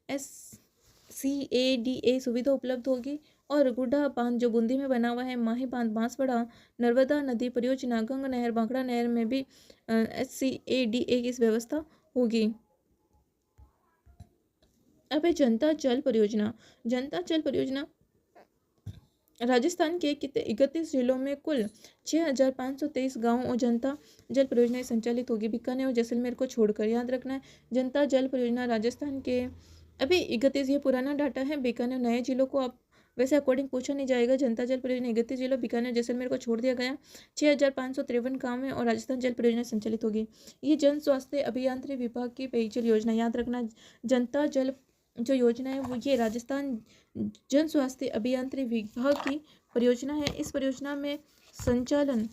SCADA सुविधा उपलब्ध होगी। और गुड्डा बांध जो बूंदी में बना हुआ है, माही बांध, बांसवाड़ा, नर्मदा नदी परियोजना, गंगा नहर, बांकड़ा नहर में भी SCADA की इस व्यवस्था होगी। अब है जनता जल परियोजना। जनता जल परियोजना राजस्थान के 31 जिलों में कुल 6523 गाँव और जनता जल परियोजनाएं संचालित होगी। बीकानेर और जैसलमेर को छोड़कर, याद रखना है। जनता जल परियोजना राजस्थान के अभी 31, ये पुराना डाटा है। बीकानेर नए जिलों को अब वैसे अकॉर्डिंग पूछा नहीं जाएगा। जनता जल परियोजना 31 जिलों, बीकानेर जैसलमेर को छोड़ दिया गया। 6553 गाँव है और राजस्थान जल परियोजना संचालित होगी। ये जन स्वास्थ्य अभियांत्रिकी विभाग की पेयजल योजना, याद रखना। जनता जल जो योजना है वो ये राजस्थान जन स्वास्थ्य अभियांत्रिकी विभाग की परियोजना है। इस परियोजना में संचालन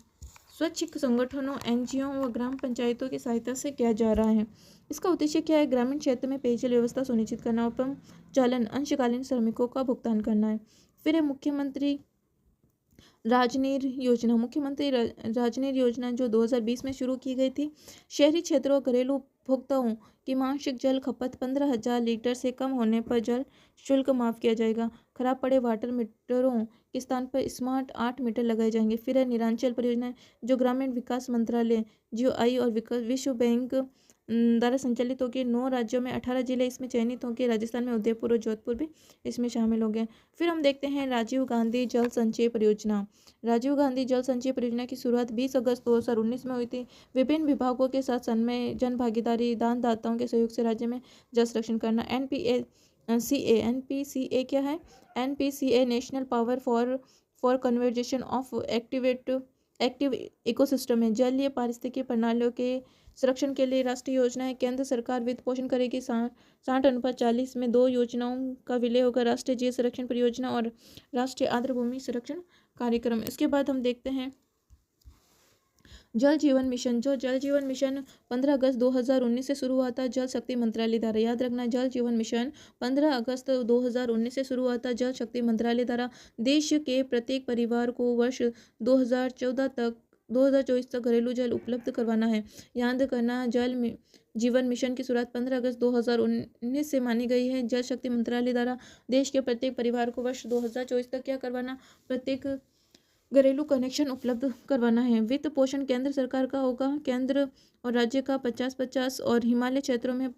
स्वैच्छिक संगठनों, NGO व ग्राम पंचायतों की सहायता से किया जा रहा है। इसका उद्देश्य क्या है? ग्रामीण क्षेत्र में पेयजल व्यवस्था सुनिश्चित करना और पंप चालन अंशकालीन श्रमिकों का भुगतान करना है। फिर है मुख्यमंत्री राजनीर योजना, मुख्यमंत्री राजनीर योजना जो 2020 में शुरू की गई थी। शहरी क्षेत्रों और घरेलू उपभोक्ताओं की मासिक जल खपत 15,000 लीटर से कम होने पर जल शुल्क माफ किया जाएगा। खराब पड़े वाटर मीटरों के स्थान पर स्मार्ट 8 मीटर लगाए जाएंगे। फिर है निरांचल परियोजना जो ग्रामीण विकास मंत्रालय जीओआई और विश्व बैंक द्वारा संचालित होगी। 9 राज्यों में 18 जिले इसमें चयनित होंगे। राजस्थान में उदयपुर और जोधपुर भी इसमें शामिल हो गए। फिर हम देखते हैं राजीव गांधी जल संचय परियोजना। राजीव गांधी जल संचय परियोजना की शुरुआत 20 अगस्त 2019 में हुई थी। विभिन्न विभागों के साथ समय, जन भागीदारी, दानदाताओं के सहयोग से राज्य में जल संरक्षण करना। एनपीसीए क्या है? NPCA national power for conservation of active ecosystem है। जलीय पारिस्थितिकी प्रणालियों के संरक्षण के लिए राष्ट्रीय योजना है। केंद्र सरकार वित्त पोषण करेगी। 60:40 में 2 योजनाओं का विलय होगा, राष्ट्रीय जल संरक्षण परियोजना और राष्ट्रीय आर्द्र भूमि संरक्षण कार्यक्रम। इसके बाद हम देखते हैं जल जीवन मिशन। जो जल जीवन मिशन 15 अगस्त 2019 से शुरू हुआ था जल शक्ति मंत्रालय द्वारा। याद रखना, जल जीवन मिशन 15 अगस्त 2019 से शुरू हुआ था जल शक्ति मंत्रालय द्वारा। देश के प्रत्येक परिवार को वर्ष 2024 तक घरेलू जल उपलब्ध करवाना है। याद करना, जीवन मिशन की शुरुआत 15 अगस्त 2019 से मानी गई है। जल शक्ति मंत्रालय द्वारा देश के प्रत्येक परिवार को वर्ष 2024 तक क्या करवाना? प्रत्येक घरेलू कनेक्शन उपलब्ध करवाना है। वित्त पोषण केंद्र सरकार का होगा, केंद्र और राज्य का 50-50 और हिमालय क्षेत्रों में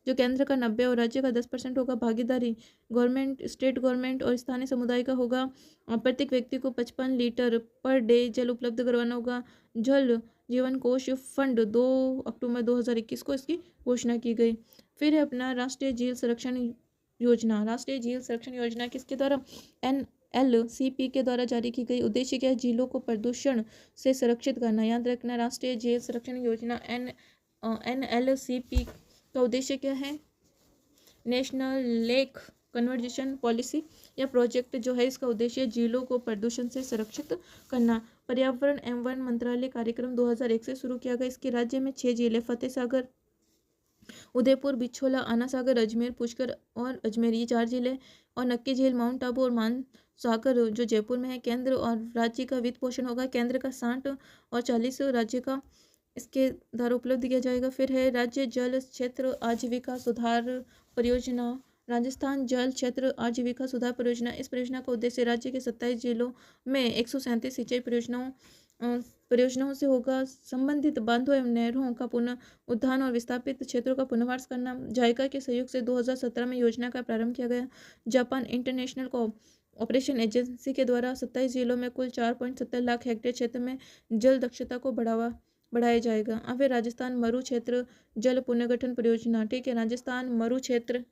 जो केंद्र का 90 और राज्य का 10% होगा। भागीदारी गवर्नमेंट, स्टेट गवर्नमेंट और स्थानीय समुदाय का होगा। प्रत्येक व्यक्ति को 55 लीटर पर डे जल उपलब्ध करवाना होगा। जल जीवन कोष फंड 2 अक्टूबर 2021 को इसकी घोषणा की गई। फिर है अपना राष्ट्रीय झील संरक्षण योजना। राष्ट्रीय झील संरक्षण योजना किसके द्वारा? एनएलसीपी के द्वारा जारी की गई। उद्देश्य क्या है? झीलों को प्रदूषण से सुरक्षित करना। याद रखना, राष्ट्रीय झील संरक्षण योजना एनएलसीपी का उद्देश्य क्या है? नेशनल लेक कन्वर्जेशन पॉलिसी या प्रोजेक्ट जो है इसका उद्देश्य झीलों को प्रदूषण से सुरक्षित करना। पर्यावरण एवं वन मंत्रालय कार्यक्रम 2001 से शुरू किया गया। इसके राज्य में 6 जिले फतेह सागर, उदयपुर, बिछोला, आना सागर, अजमेर, पुष्कर और अजमेर, ये 4 जिले, और नक्की झील, माउंट आबू और मानसागर जो जयपुर में है। केंद्र और राज्य का वित्त पोषण होगा। केंद्र का 60 और 40, राज्य का इसके द्वारा उपलब्ध किया जाएगा। फिर है राज्य जल क्षेत्र आजीविका सुधार परियोजना। राजस्थान जल क्षेत्र आजीविका सुधार परियोजना। इस परियोजना का उद्देश्य राज्य के 27 जिलों में 137 सिंचाई परियोजनाओं से होगा। संबंधित बांधों एवं नहरों का पुनः उद्धार और विस्थापित क्षेत्रों का पुनर्वास करना। जायका के सहयोग से 2017 में योजना का प्रारंभ किया गया। जापान इंटरनेशनल ऑपरेशन एजेंसी के द्वारा 27 जिलों में कुल 4.70 लाख हेक्टेयर क्षेत्र में जल दक्षता को बढ़ाया जाएगा। अब है राजस्थान मरु क्षेत्र जल पुनर्गठन परियोजना। ठीक है, राजस्थान मरु क्षेत्र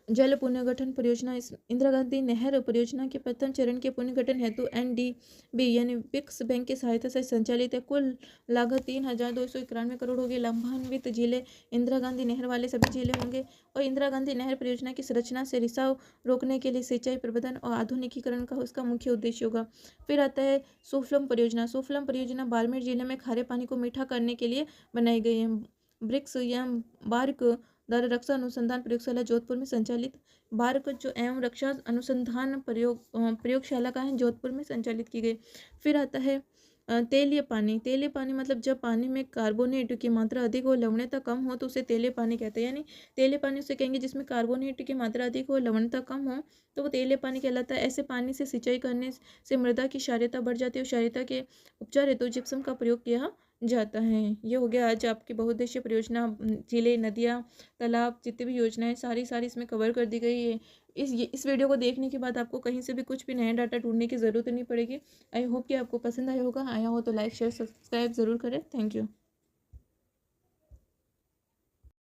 जल पुनर्गठन परियोजना। इस इंदिरा गांधी नहर परियोजना के प्रथम चरण के पुनर्गठन हेतु एनडीबी यानी विक्स बैंक की सहायता से संचालित है। कुल लागत 3,291 करोड़ होगी। लाभान्वित जिले इंदिरा गांधी नहर वाले सभी जिले होंगे। और इंदिरा गांधी नहर परियोजना की संरचना से रिसाव रोकने के लिए सिंचाई प्रबंधन और आधुनिकीकरण का उसका मुख्य उद्देश्य होगा। फिर आता है सुफलम परियोजना। सुफलम परियोजना बाड़मेर जिले में खारे पानी को मीठा करने के लिए बनाई गई है। ब्रिक्स या बार्क द्वारा रक्षा अनुसंधान प्रयोगशाला जोधपुर में संचालित। बार्क जो एवं रक्षा अनुसंधान प्रयोगशाला का है जोधपुर में संचालित की गई। फिर आता है तेलीय पानी। तेलीय पानी मतलब जब पानी में कार्बोनेट की मात्रा अधिक हो, लवणता कम हो तो उसे तेलीय पानी कहते हैं। यानी तेलीय पानी उसे कहेंगे जिसमें कार्बोनेट की मात्रा अधिक हो, लवणता कम हो, तो वो तेलीय पानी कहलाता है। ऐसे पानी से सिंचाई करने से मृदा की क्षारीयता बढ़ जाती है और क्षारीयता के उपचार हेतु जिप्सम का प्रयोग किया जाता है। ये हो गया आज आपकी बहुउद्देशीय परियोजना। जिले, नदियाँ, तालाब, जितनी भी योजनाएं सारी इसमें कवर कर दी गई है। इस वीडियो को देखने के बाद आपको कहीं से भी कुछ भी नया डाटा ढूंढने की ज़रूरत नहीं पड़ेगी। आई होप कि आपको पसंद आया होगा। आया हो तो लाइक, शेयर, सब्सक्राइब ज़रूर करें। Thank you.